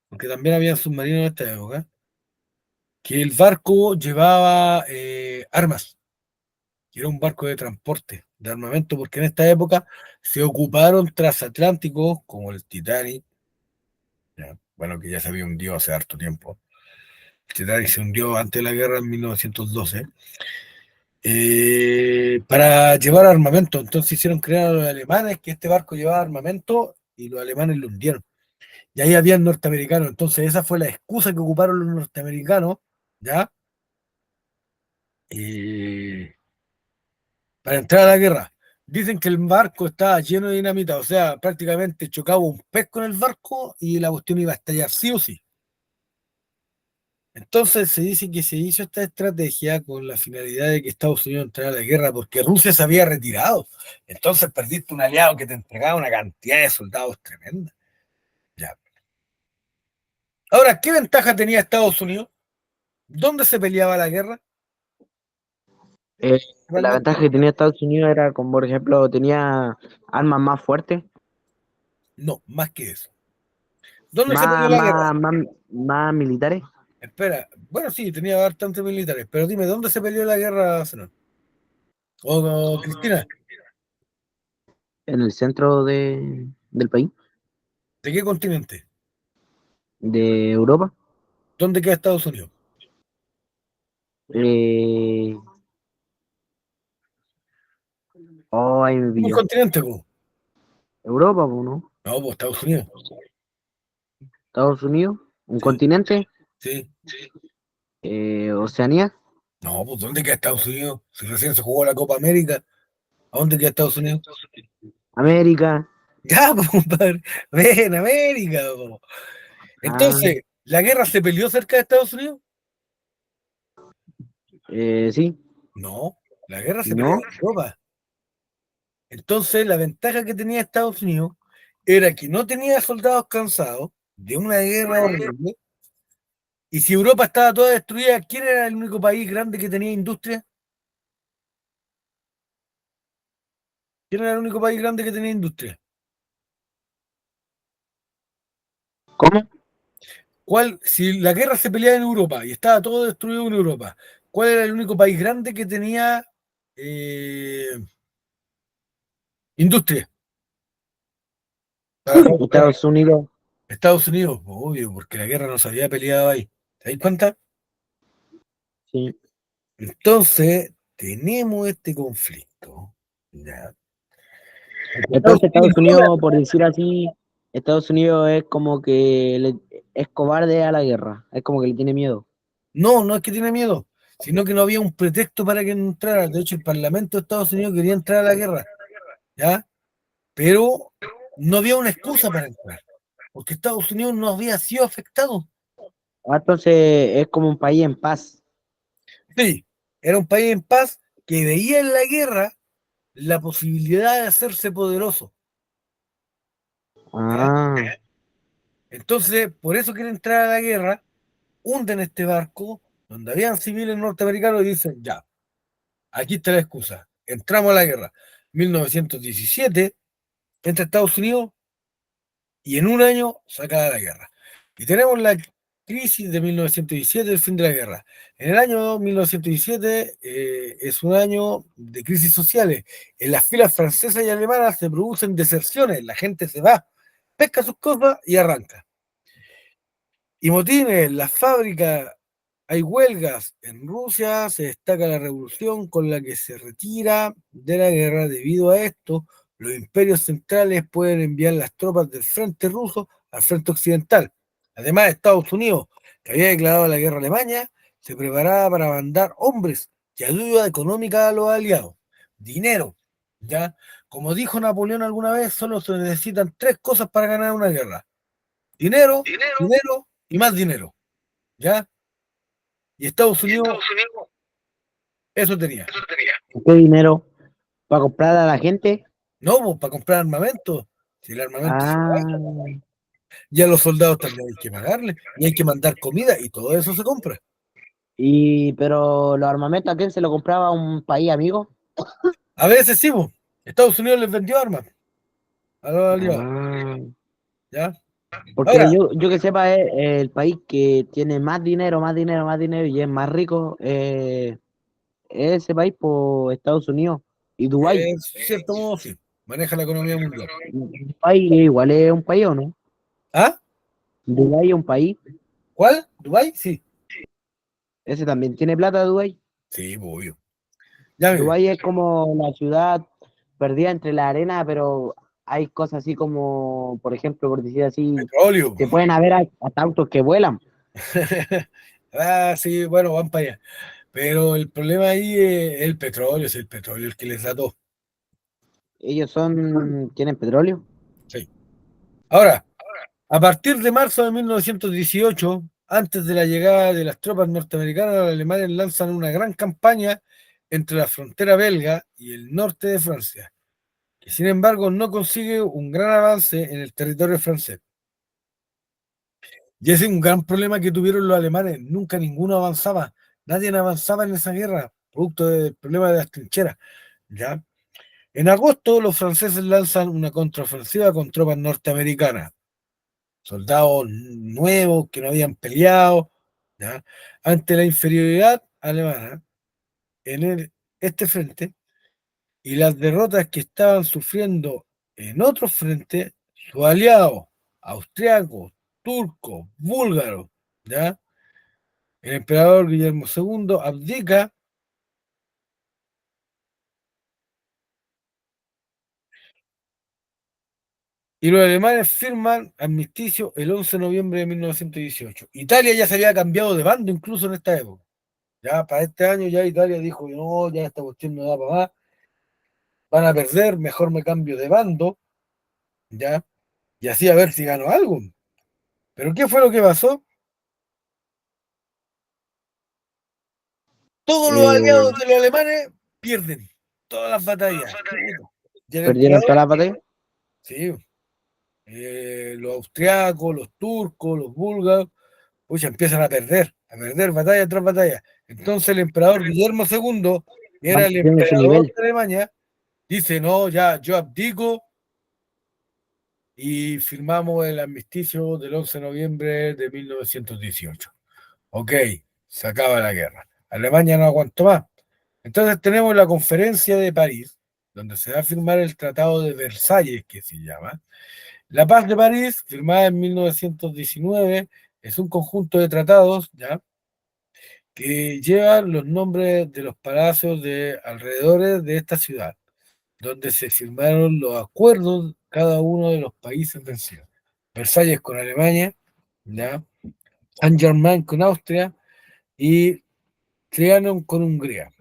Porque también había submarinos en esta época, que el barco llevaba armas, que era un barco de transporte, de armamento, porque en esta época se ocuparon transatlánticos como el Titanic, ¿ya? Bueno, que ya se había hundido hace harto tiempo. El Titanic se hundió antes de la guerra en 1912, para llevar armamento. Entonces hicieron creer a los alemanes que este barco llevaba armamento y los alemanes lo hundieron. Y ahí habían norteamericanos. Entonces esa fue la excusa que ocuparon los norteamericanos, ¿ya? Eh, para entrar a la guerra. Dicen que el barco estaba lleno de dinamita, o sea, prácticamente chocaba un pez con el barco y la cuestión iba a estallar sí o sí. Entonces se dice que se hizo esta estrategia con la finalidad de que Estados Unidos entrara a la guerra porque Rusia se había retirado. Entonces perdiste un aliado que te entregaba una cantidad de soldados tremenda. Ya. Ahora, ¿qué ventaja tenía Estados Unidos? ¿Dónde se peleaba la guerra? La Realmente, ventaja que tenía Estados Unidos era, como por ejemplo, tenía armas más fuertes, no, más que eso. ¿Dónde se peleó la guerra? más militares, Espera, bueno, sí, tenía bastantes militares, pero dime, ¿dónde se peleó la guerra, Zenón? O Cristina, en el centro del país, ¿de qué continente? de Europa. ¿Dónde queda Estados Unidos? Eh, oh, ahí me ¿Un pilló. continente, cómo? Europa, pues, ¿no? No, pues Estados Unidos. Estados Unidos, un Sí. continente. Sí. Oceanía, No, pues ¿dónde queda Estados Unidos? Si recién se jugó la Copa América, ¿a dónde queda Estados Unidos? América. Ya, pues, compadre, ven, América, po. Ah, Entonces, ¿la guerra se peleó cerca de Estados Unidos? sí, No, la guerra se peleó no. en Europa. Entonces, la ventaja que tenía Estados Unidos era que no tenía soldados cansados de una guerra horrible. Y si Europa estaba toda destruida, ¿quién era el único país grande que tenía industria? ¿Quién era el único país grande que tenía industria? ¿Cómo? ¿Cuál, si la guerra se peleaba en Europa y estaba todo destruido en Europa, ¿cuál era el único país grande que tenía eh, industria? Para poder pelear? Estados Unidos, Estados Unidos, obvio, porque la guerra no se había peleado ahí. ¿Te das cuenta? sí. Entonces, tenemos este conflicto. ¿Ya? Porque Estados Entonces Unidos Estados no Unidos, por decir así, Estados Unidos es como que es cobarde a la guerra, es como que le tiene miedo. no, no es que tiene miedo, sino que no había un pretexto para que no entrara. De hecho, el Parlamento de Estados Unidos quería entrar a la guerra, ¿ya? Pero no había una excusa para entrar, porque Estados Unidos no había sido afectado. Ah, entonces es como un país en paz. Sí, era un país en paz que veía en la guerra la posibilidad de hacerse poderoso, ¿ya? Ah, Entonces, por eso quiere entrar a la guerra, hunden este barco donde habían civiles norteamericanos y dicen, ya, aquí está la excusa, entramos a la guerra. 1917, entra Estados Unidos y en un año se acaba la guerra. Y tenemos la crisis de 1917, el fin de la guerra. En el año 1917 es un año de crisis sociales. En las filas francesas y alemanas se producen deserciones, la gente se va, pesca sus cosas y arranca. Y motines, las fábricas, hay huelgas. En Rusia se destaca la revolución con la que se retira de la guerra. Debido a esto, los imperios centrales pueden enviar las tropas del frente ruso al frente occidental. Además, Estados Unidos, que había declarado la guerra a Alemania, se preparaba para mandar hombres y ayuda económica a los aliados. Dinero, ¿ya? Como dijo Napoleón alguna vez, solo se necesitan tres cosas para ganar una guerra: dinero, dinero y más dinero, ¿ya? Y Estados Unidos eso tenía. ¿qué dinero? ¿Para comprar a la gente? No, pues, para comprar armamento. Si el armamento se va, Ah, y a los soldados también hay que pagarle, y hay que mandar comida, y todo eso se compra. pero los armamentos, ¿a quién se lo compraba un país amigo? A veces sí, pues, Estados Unidos les vendió armas a los aliados, Ah, ¿ya? porque Ahora, yo que sepa es el país que tiene más dinero, más dinero, más dinero y es más rico, es ese país por Estados Unidos y Dubái. en cierto modo sí, maneja la economía mundial. Dubái igual es un país, ¿o no? ¿Ah? Dubái es un país, ¿Cuál? ¿Dubái? Sí. ese también tiene plata, Dubái. Sí, pues, obvio. Ya, mire, Dubái es como la ciudad perdida entre la arena, pero hay cosas así como, por ejemplo, por decir así, petróleo. se pueden haber hasta autos que vuelan. Ah, sí, bueno, van para allá. Pero el problema ahí es el petróleo, es el petróleo el que les da todo. Tienen petróleo. Sí. Ahora, a partir de marzo de 1918, antes de la llegada de las tropas norteamericanas, los alemanes lanzan una gran campaña entre la frontera belga y el norte de Francia, que sin embargo no consigue un gran avance en el territorio francés. Y ese es un gran problema que tuvieron los alemanes, nunca ninguno avanzaba, nadie avanzaba en esa guerra, producto del problema de las trincheras. ¿Ya? En agosto, los franceses lanzan una contraofensiva con tropas norteamericanas, soldados nuevos que no habían peleado, ¿ya? Ante la inferioridad alemana en este frente y las derrotas que estaban sufriendo en otros frentes, sus aliados austriacos, turcos, búlgaros, ¿ya? El emperador Guillermo II abdica Y los alemanes firman armisticio el 11 de noviembre de 1918. Italia ya se había cambiado de bando incluso en esta época. Ya para este año ya Italia dijo, no, ya esta cuestión no da para más, van a perder, mejor me cambio de bando, ya, y así a ver si gano algo. Pero ¿qué fue lo que pasó? Todos los Eh, aliados de los alemanes pierden todas las batallas. Chuta. Y el ¿Perdieron emperador, toda la batalla? sí, los austriacos, los turcos, los búlgaros, pues empiezan a perder batalla tras batalla. Entonces el emperador Guillermo II, que era Van el perdiendo su emperador nivel. de Alemania, dice, no, ya, yo abdico y firmamos el armisticio del 11 de noviembre de 1918. Ok, se acaba la guerra. Alemania no aguantó más. Entonces tenemos la conferencia de París, donde se va a firmar el Tratado de Versalles, que se llama. La Paz de París, firmada en 1919, es un conjunto de tratados, ¿ya?, que llevan los nombres de los palacios de alrededores de esta ciudad, donde se firmaron los acuerdos cada uno de los países vencidos. Versalles con Alemania, ¿ya?, Saint-Germain con Austria y Trianon con Hungría,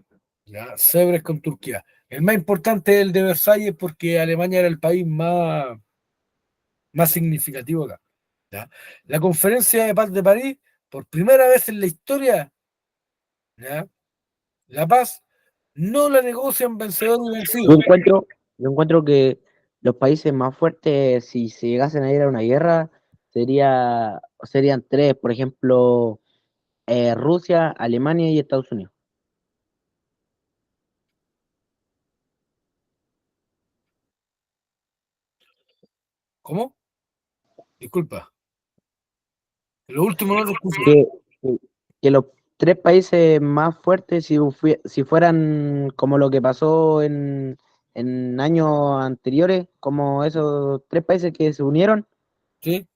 ¿ya?, Sèvres con Turquía. El más importante es el de Versalles porque Alemania era el país más significativo acá, ¿ya? La conferencia de paz de París, por primera vez en la historia, ¿ya?, la paz no la negocian vencedor y Yo vencido. encuentro, yo encuentro que los países más fuertes, si se llegasen a ir a una guerra, serían tres, por ejemplo, Rusia, Alemania y Estados Unidos. ¿Cómo? Disculpa. Lo último no te escuché. Que, que los tres países más fuertes, si fueran como lo que pasó en años anteriores, como esos tres países que se unieron, ¿Sí?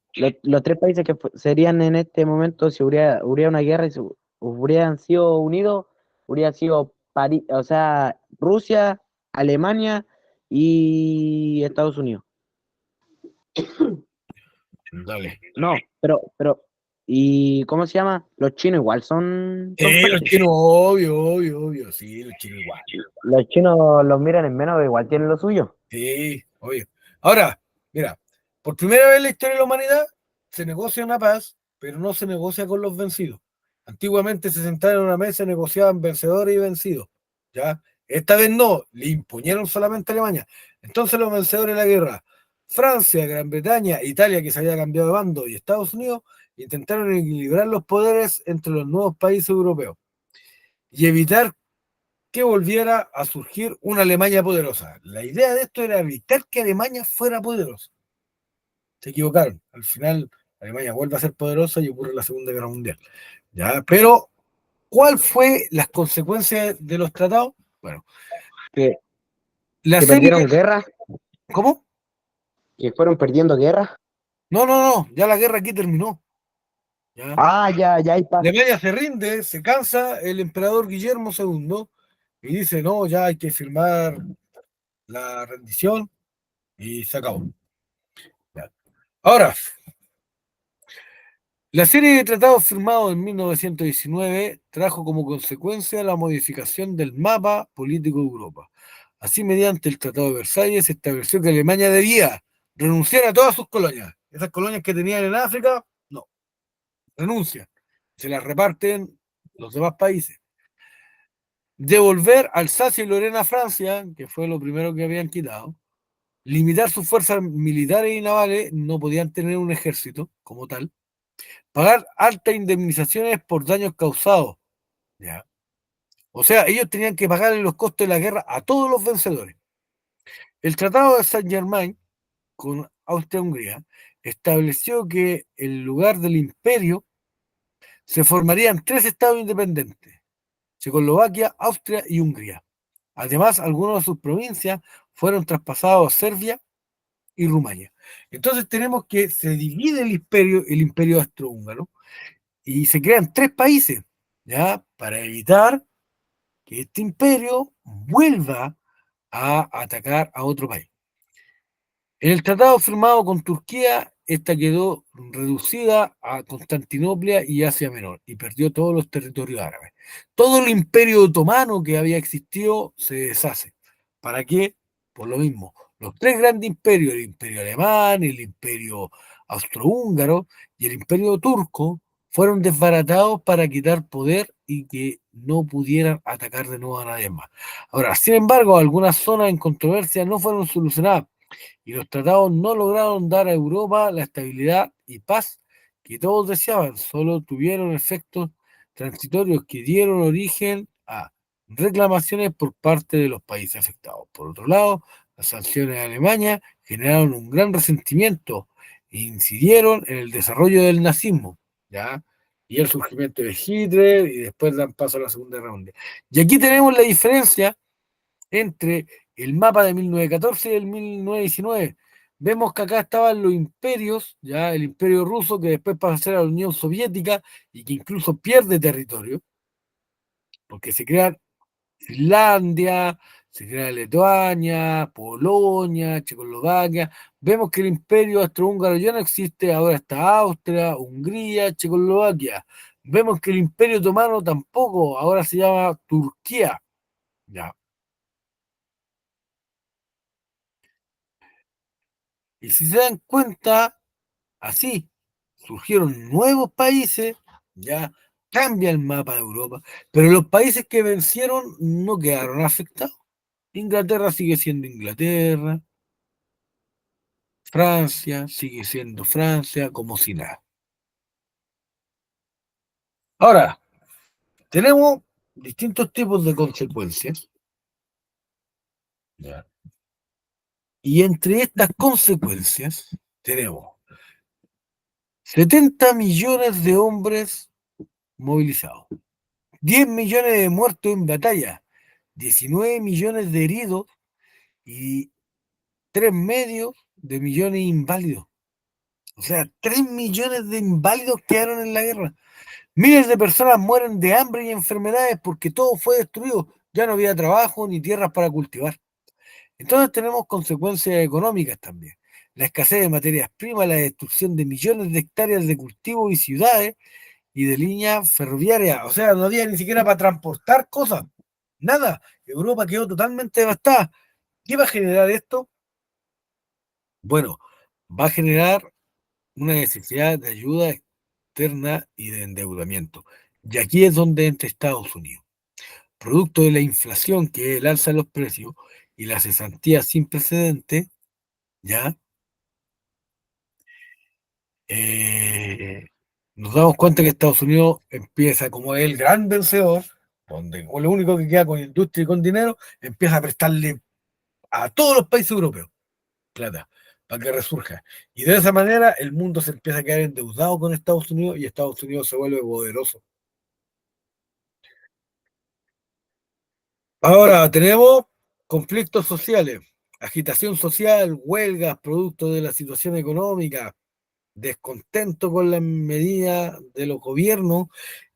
los tres países que serían en este momento, si hubiera una guerra y se hubieran sido unidos, hubieran sido o sea, Rusia, Alemania y Estados Unidos. Dale. No, ¿y cómo se llama? Los chinos igual son Los fuertes. chinos, obvio, obvio, obvio. Sí, los chinos igual. Los chinos los miran en menos, pero igual tienen lo suyo. Sí, obvio. Ahora, mira, por primera vez en la historia de la humanidad se negocia una paz, pero no se negocia con los vencidos. Antiguamente se sentaban en una mesa y negociaban vencedores y vencidos. ¿Ya? Esta vez no, le imponieron solamente a Alemania. Entonces los vencedores de la guerra, Francia, Gran Bretaña, Italia, que se había cambiado de bando, y Estados Unidos, intentaron equilibrar los poderes entre los nuevos países europeos y evitar que volviera a surgir una Alemania poderosa. La idea de esto era evitar que Alemania fuera poderosa. Se equivocaron. Al final, Alemania vuelve a ser poderosa y ocurre la Segunda Guerra Mundial. ¿Ya? Pero, ¿cuál fue las consecuencias de los tratados? Bueno, Que, la que serie... perdieron guerra, ¿Cómo? que fueron perdiendo guerra. No, no, no. Ya la guerra aquí terminó. ¿Ya? Ah, ya, ya hay paz. Alemania se rinde, se cansa el emperador Guillermo II y dice, no, ya hay que firmar la rendición y se acabó. ¿Ya? Ahora, la serie de tratados firmados en 1919 trajo como consecuencia la modificación del mapa político de Europa. Así, mediante el Tratado de Versalles, se estableció que Alemania debía renunciar a todas sus colonias. Esas colonias que tenían en África, no, renuncian. Se las reparten los demás países. Devolver Alsacia y Lorena a Francia, que fue lo primero que habían quitado. Limitar sus fuerzas militares y navales, no podían tener un ejército como tal. Pagar altas indemnizaciones por daños causados. ¿Ya? O sea, ellos tenían que pagarle los costos de la guerra a todos los vencedores. El Tratado de Saint-Germain con Austria-Hungría estableció que en lugar del imperio se formarían tres estados independientes: Checoslovaquia, Austria y Hungría. Además, algunas de sus provincias fueron traspasados a Serbia y Rumania. Entonces tenemos que se divide el imperio austrohúngaro, y se crean tres países, ¿ya? Para evitar que este imperio vuelva a atacar a otro país. En el tratado firmado con Turquía, esta quedó reducida a Constantinopla y Asia Menor y perdió todos los territorios árabes. Todo el imperio otomano que había existido se deshace. ¿Para qué? Por lo mismo. Los tres grandes imperios, el imperio alemán, el imperio austrohúngaro y el imperio turco, fueron desbaratados para quitar poder y que no pudieran atacar de nuevo a nadie más. Ahora, sin embargo, algunas zonas en controversia no fueron solucionadas y los tratados no lograron dar a Europa la estabilidad y paz que todos deseaban, solo tuvieron efectos transitorios que dieron origen a reclamaciones por parte de los países afectados. Por otro lado, las sanciones de Alemania generaron un gran resentimiento e incidieron en el desarrollo del nazismo, ¿ya? Y el surgimiento de Hitler y después dan paso a la Segunda Guerra Mundial. Y aquí tenemos la diferencia entre el mapa de 1914 y el 1919. Vemos que acá estaban los imperios, ya el imperio ruso que después pasa a ser la Unión Soviética y que incluso pierde territorio, porque se crean Finlandia, se crea Letonia, Polonia, Checoslovaquia. Vemos que el imperio austrohúngaro ya no existe, ahora está Austria, Hungría, Checoslovaquia. Vemos que el imperio otomano tampoco, ahora se llama Turquía. Ya. Y si se dan cuenta, así surgieron nuevos países, ya cambia el mapa de Europa, pero los países que vencieron no quedaron afectados. Inglaterra sigue siendo Inglaterra, Francia sigue siendo Francia, como si nada. Ahora, tenemos distintos tipos de consecuencias, ¿ya? Y entre estas consecuencias tenemos 70 millones de hombres movilizados, 10 millones de muertos en batalla, 19 millones de heridos y 3,5 millones de inválidos. O sea, 3 millones de inválidos quedaron en la guerra. Miles de personas mueren de hambre y enfermedades porque todo fue destruido. Ya no había trabajo ni tierras para cultivar. Entonces tenemos consecuencias económicas también. La escasez de materias primas, la destrucción de millones de hectáreas de cultivos y ciudades y de líneas ferroviarias. O sea, no había ni siquiera para transportar cosas. Nada. Europa quedó totalmente devastada. ¿Qué va a generar esto? Bueno, va a generar una necesidad de ayuda externa y de endeudamiento. Y aquí es donde entra Estados Unidos. Producto de la inflación, que es el alza de los precios y la cesantía sin precedentes, ¿ya? Eh, Nos damos cuenta que Estados Unidos empieza como el gran vencedor, donde o lo único que queda con industria y con dinero, empieza a prestarle a todos los países europeos plata para que resurja. Y de esa manera el mundo se empieza a quedar endeudado con Estados Unidos y Estados Unidos se vuelve poderoso. Ahora tenemos conflictos sociales, agitación social, huelgas, producto de la situación económica, descontento con las medidas de los gobiernos.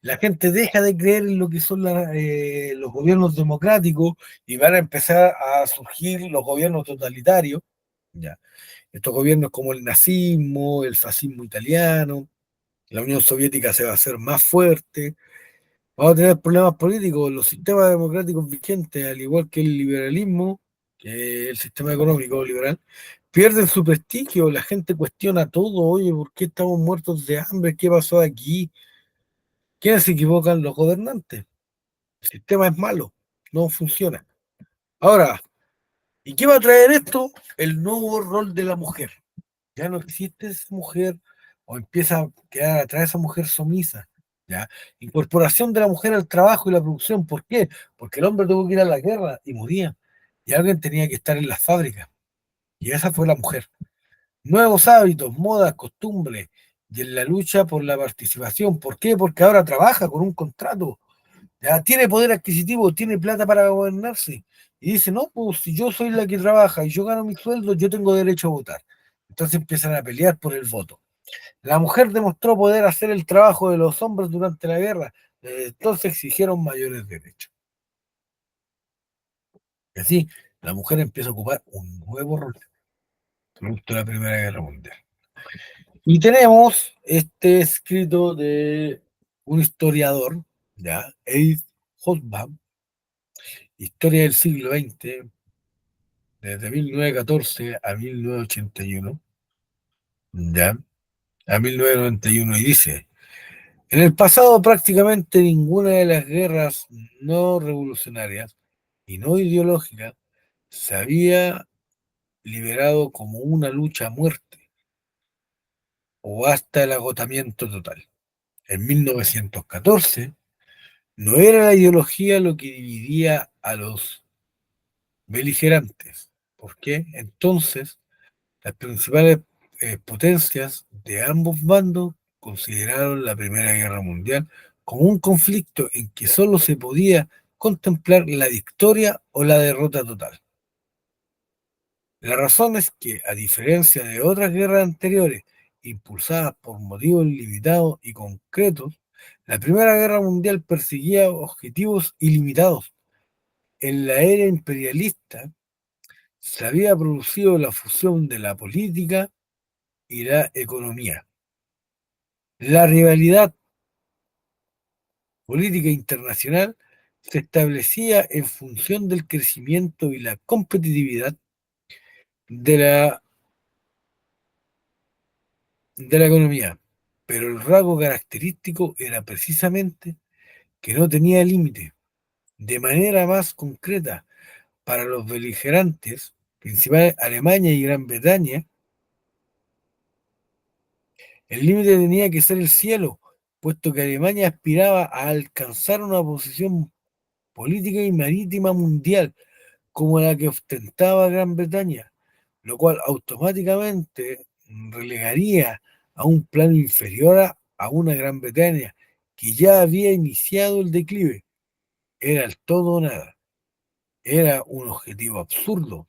La gente deja de creer en lo que son los gobiernos democráticos y van a empezar a surgir los gobiernos totalitarios. Ya. Estos gobiernos como el nazismo, el fascismo italiano, la Unión Soviética se va a hacer más fuerte. Vamos a tener problemas políticos. Los sistemas democráticos vigentes, al igual que el liberalismo, que es el sistema económico liberal, pierden su prestigio. La gente cuestiona todo. Oye, ¿por qué estamos muertos de hambre? ¿Qué pasó aquí? ¿Quiénes se equivocan? Los gobernantes. El sistema es malo, no funciona. Ahora, ¿y qué va a traer esto? El nuevo rol de la mujer. Ya no existe esa mujer o empieza a quedar atrás esa mujer sumisa. ¿Ya? Incorporación de la mujer al trabajo y la producción. ¿Por qué? Porque el hombre tuvo que ir a la guerra y moría. Y alguien tenía que estar en las fábricas. Y esa fue la mujer. Nuevos hábitos, modas, costumbres. Y en la lucha por la participación. ¿Por qué? Porque ahora trabaja con un contrato. Ya tiene poder adquisitivo, tiene plata para gobernarse. Y dice, no, pues si yo soy la que trabaja y yo gano mi sueldo, yo tengo derecho a votar. Entonces empiezan a pelear por el voto. La mujer demostró poder hacer el trabajo de los hombres durante la guerra. Desde entonces exigieron mayores derechos. Y así, la mujer empieza a ocupar un nuevo rol. producto de la Primera Guerra Mundial. Y tenemos este escrito de un historiador, ¿ya? Eid Hobsbawm, Historia del siglo XX, desde 1914 a 1981, ¿ya? A 1991, y dice: en el pasado prácticamente ninguna de las guerras no revolucionarias y no ideológicas se había liberado como una lucha a muerte o hasta el agotamiento total. En 1914 no era la ideología lo que dividía a los beligerantes. ¿Por qué? Entonces, las principales potencias de ambos bandos consideraron la Primera Guerra Mundial como un conflicto en que solo se podía contemplar la victoria o la derrota total. La razón es que, a diferencia de otras guerras anteriores, impulsadas por motivos limitados y concretos, la Primera Guerra Mundial perseguía objetivos ilimitados. En la era imperialista se había producido la fusión de la política y la economía. La rivalidad política internacional se establecía en función del crecimiento y la competitividad de la economía, pero el rasgo característico era precisamente que no tenía límite. De manera más concreta, para los beligerantes principales, Alemania y Gran Bretaña, el límite tenía que ser el cielo, puesto que Alemania aspiraba a alcanzar una posición política y marítima mundial como la que ostentaba Gran Bretaña, lo cual automáticamente relegaría a un plano inferior a una Gran Bretaña que ya había iniciado el declive. Era el todo o nada. Era un objetivo absurdo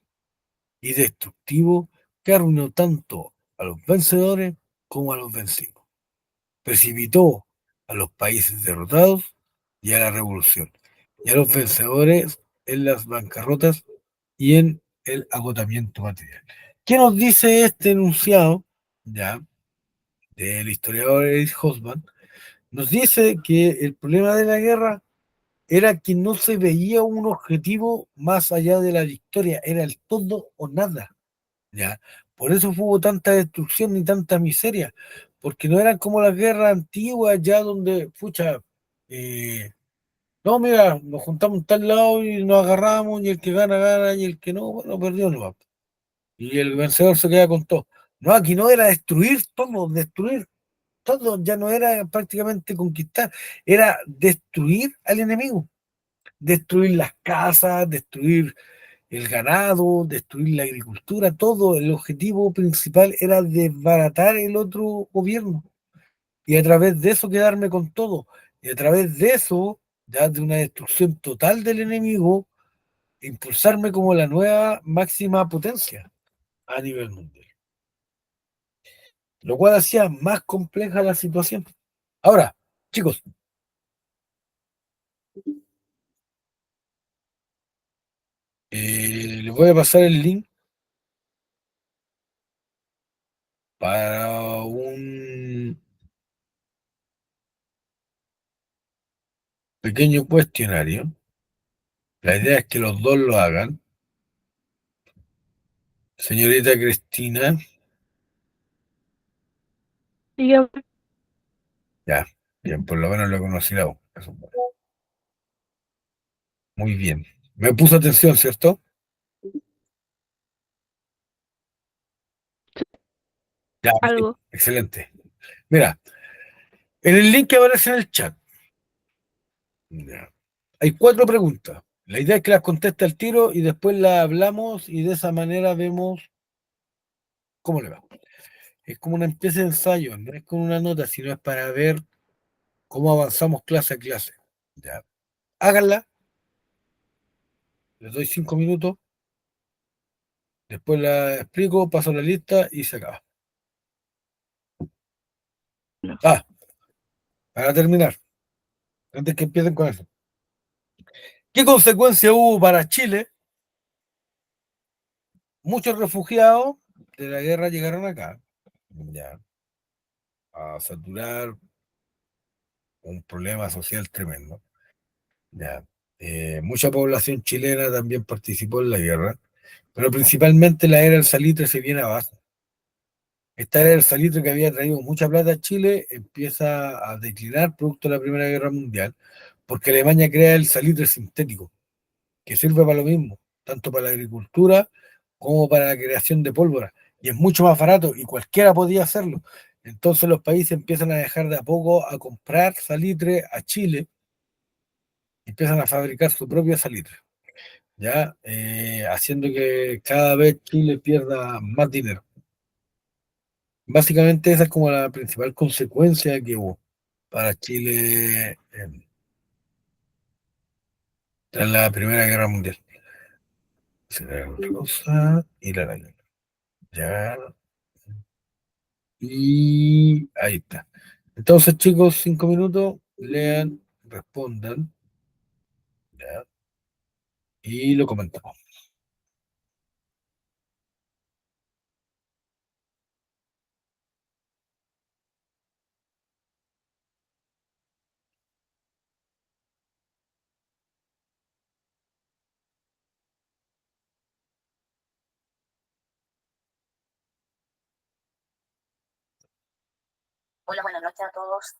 y destructivo que arruinó tanto a los vencedores como a los vencidos. Precipitó a los países derrotados y a la revolución, y a los vencedores en las bancarrotas y en el agotamiento material. ¿Qué nos dice este enunciado, ya, del historiador Erich Hobsbawm? Nos dice que el problema de la guerra era que no se veía un objetivo más allá de la victoria, era el todo o nada, ¿ya? Por eso hubo tanta destrucción y tanta miseria, porque no eran como las guerras antiguas, ya donde, pucha, no, mira, nos juntamos en tal lado y nos agarramos, y el que gana, gana, y el que no, bueno, perdió, no va. Y el vencedor se queda con todo. No, aquí no era destruir todo, ya no era prácticamente conquistar, era destruir al enemigo, destruir las casas, destruir el ganado, destruir la agricultura, todo. El objetivo principal era desbaratar el otro gobierno y a través de eso quedarme con todo. Y a través de eso, ya de una destrucción total del enemigo, impulsarme como la nueva máxima potencia a nivel mundial. Lo cual hacía más compleja la situación. Ahora, chicos, les voy a pasar el link para un pequeño cuestionario. La idea es que los dos lo hagan. Señorita Cristina, Dígame. ya, bien, por lo menos lo conocí la voz. Muy bien. Me puso atención, ¿cierto? Ya, bien, Algo. excelente. Mira, en el link que aparece en el chat, ya, hay 4 preguntas. La idea es que las conteste al tiro y después las hablamos y de esa manera vemos cómo le va. Es como una especie de ensayo, no es con una nota, sino es para ver cómo avanzamos clase a clase. Ya. Háganla, les doy 5 minutos, después la explico, paso la lista y se acaba. No. Ah, para terminar, antes que empiecen con eso. ¿Qué consecuencia hubo para Chile? Muchos refugiados, de la guerra llegaron acá, ya, a saturar un problema social tremendo. Ya. Mucha población chilena también participó en la guerra, pero principalmente la era del salitre se viene abajo. Esta era del salitre que había traído mucha plata a Chile empieza a declinar producto de la Primera Guerra Mundial, porque Alemania crea el salitre sintético, que sirve para lo mismo, tanto para la agricultura como para la creación de pólvora, y es mucho más barato y cualquiera podía hacerlo. Entonces los países empiezan a dejar de a poco a comprar salitre a Chile, y empiezan a fabricar su propio salitre, ya haciendo que cada vez Chile pierda más dinero. Básicamente esa es como la principal consecuencia que hubo para Chile tras la Primera Guerra Mundial. Será otra cosa y la araña. Ya. Y ahí está. Entonces, chicos, 5 minutos, lean, respondan, ya, y lo comentamos. Hola, buenas noches a todos.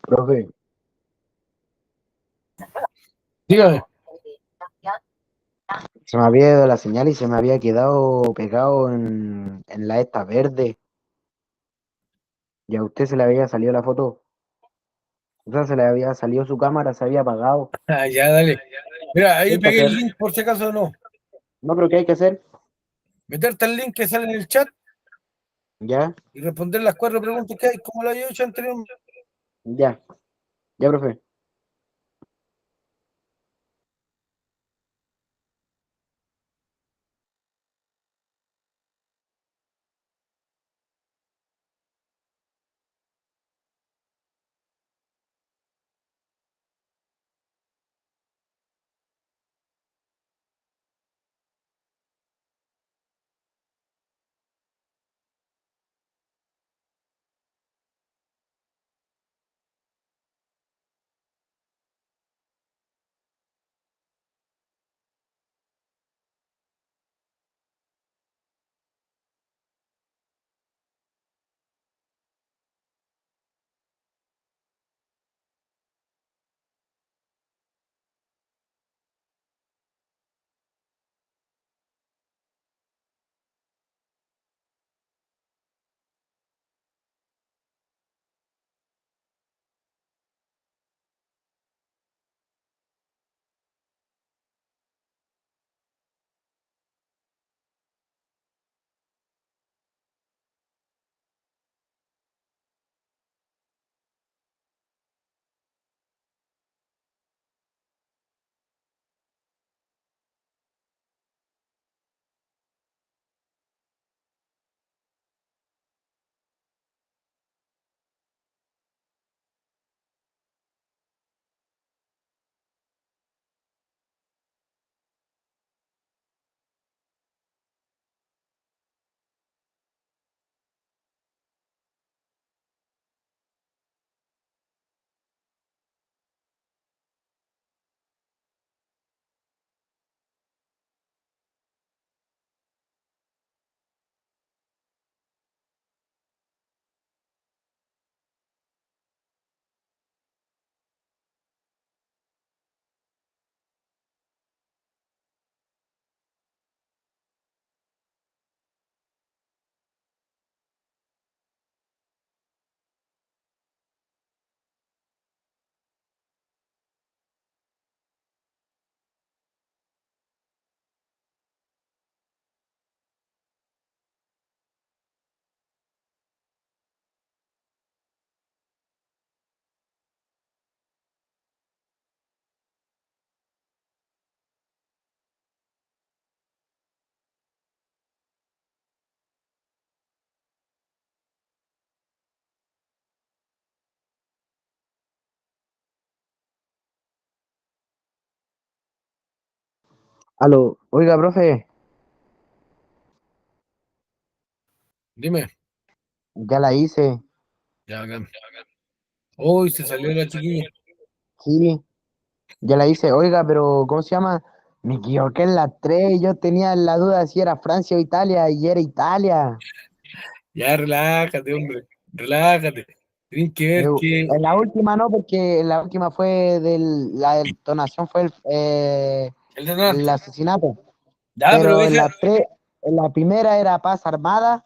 Profe, Dígame. se me había ido la señal y se me había quedado pegado en la esta verde. Y a usted se le había salido la foto. O sea, se le había salido su cámara, se había apagado. Ah, ya, dale. Mira, ¿Qué ahí hay que pegué hacer? el link por si acaso no. No, pero ¿qué hay que hacer? Meterte al link que sale en el chat Ya, y responder las 4 preguntas que hay, como lo había hecho anteriormente. ya, ya, profe. Aló, oiga, profe, Dime. ya la hice. Ya, acá. Hoy se salió la chiquilla. Sí, ya la hice. Oiga, pero ¿cómo se llama? Me equivoqué en la 3. Yo tenía la duda si era Francia o Italia y era Italia. Ya, relájate, hombre. Relájate. Tienes que ver que En la última no, porque en la última fue la detonación fue el el detonante. asesinato. Ya, pero Pero deja. en la primera era paz armada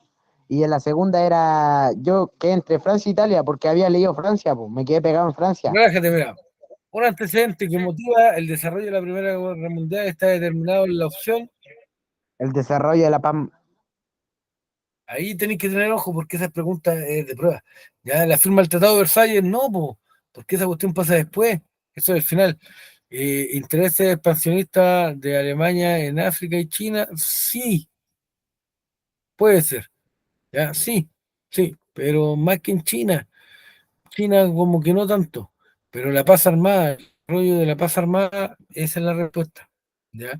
y en la segunda era yo que entre Francia e Italia porque había leído Francia, pues, me quedé pegado en Francia. Relájate, mira. Un antecedente que motiva el desarrollo de la Primera Guerra Mundial está determinado en la opción. El desarrollo de la paz. Ahí tenéis que tener ojo porque esa pregunta es de prueba. Ya la firma del Tratado de Versalles, no, po, porque esa cuestión pasa después. Eso es el final. ¿Intereses expansionistas de Alemania en África y China? Sí, puede ser. Ya, sí, sí, pero más que en China. China como que no tanto. Pero la paz armada, el rollo de la paz armada, esa es la respuesta. ¿Ya?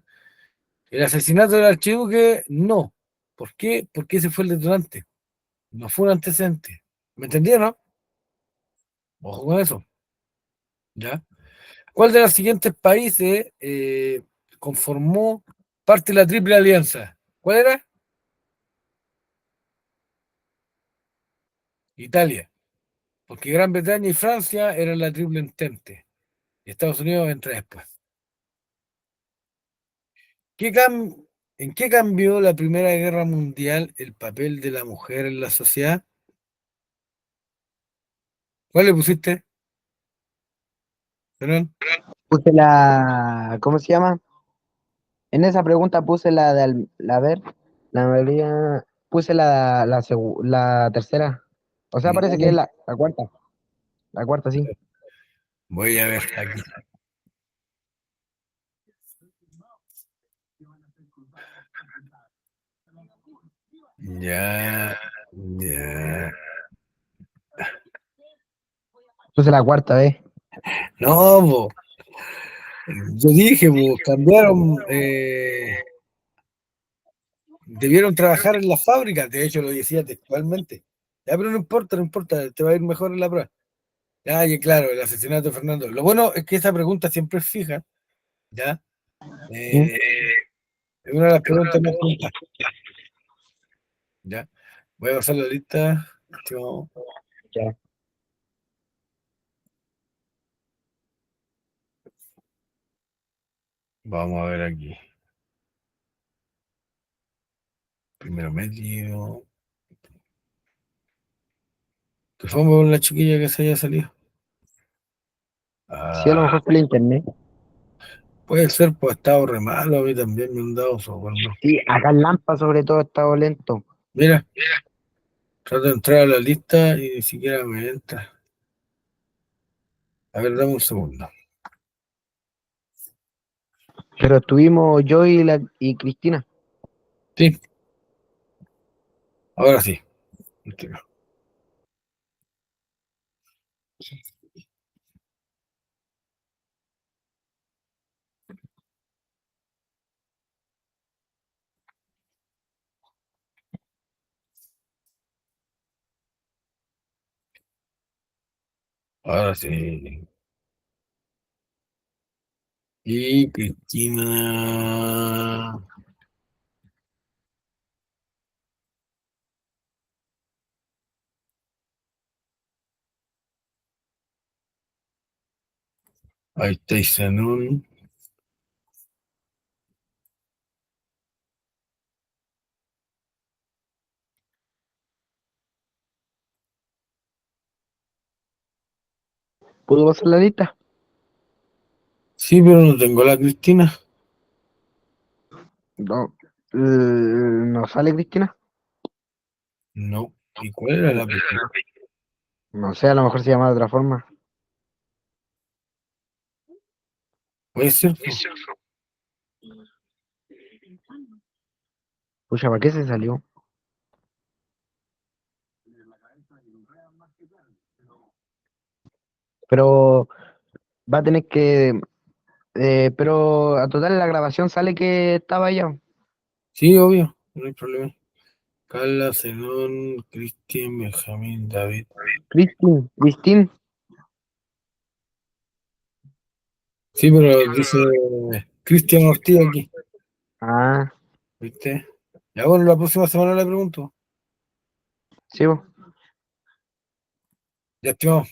El asesinato del archiduque, no. ¿Por qué? Porque ese fue el detonante. No fue un antecedente. ¿Me entendieron? Ojo con eso, ¿ya? ¿Cuál de los siguientes países conformó parte de la Triple Alianza? ¿Cuál era? Italia, porque Gran Bretaña y Francia eran la Triple Entente, y Estados Unidos entra después. ¿Qué ¿En qué cambió la Primera Guerra Mundial el papel de la mujer en la sociedad? ¿Cuál le pusiste? ¿Perdón? Puse la, ¿cómo se llama? En esa pregunta puse la de, a ver, la mayoría, puse la tercera. O sea, parece que es No, la cuarta, sí. voy a ver aquí. Ya, ya. Puse la cuarta vez. No, po. Yo dije, pues, cambiaron, debieron trabajar en las fábricas, de hecho lo decía textualmente. Ya, pero no importa, no importa, te va a ir mejor en la prueba. Ya, y claro, el asesinato de Fernando. Lo bueno es que esa pregunta siempre es fija, ¿ya? ¿Sí? Eh, es una de las preguntas más preguntadas, ¿ya? Voy a pasar la lista. Ya. Vamos a ver aquí. Primero medio. ¿Qué fue con la chiquilla que se haya salido? Sí, a lo Ah, mejor fue el internet. puede ser, pues ha estado re malo, a mí también me han dado socorro. Sí, acá en Lampa sobre todo estaba lento. Mira, trato de entrar a la lista y ni siquiera me entra. A ver, dame un segundo. Pero estuvimos yo y Cristina. Sí, ahora sí. Ahora sí. Y Cristina. Ahí está Isanun. ¿Pudo pasar la lista? Sí, pero no tengo la Cristina. No. ¿No sale Cristina? No. ¿Y cuál era la primera? No sé, a lo mejor se llama de otra forma. Puede ser, po. Pucha, ¿para qué se salió? Pero va a tener que Pero a total en la grabación sale que estaba allá. Sí, obvio, no hay problema. Carla, Zenón, Cristian, Benjamín, David. Cristín. Sí, pero dice Cristian Ortiz aquí, Ah, ¿viste? Ya bueno, la próxima semana le pregunto. sí, po. Ya, estimado,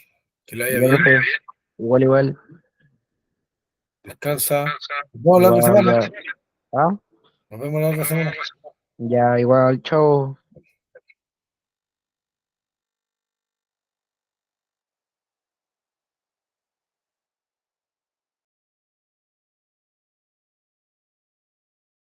que le vaya Ya, bien, profe. Igual. descansa. Nos vemos la otra Igual, semana. ya. Ah, Nos vemos la otra semana. ya, igual, chao.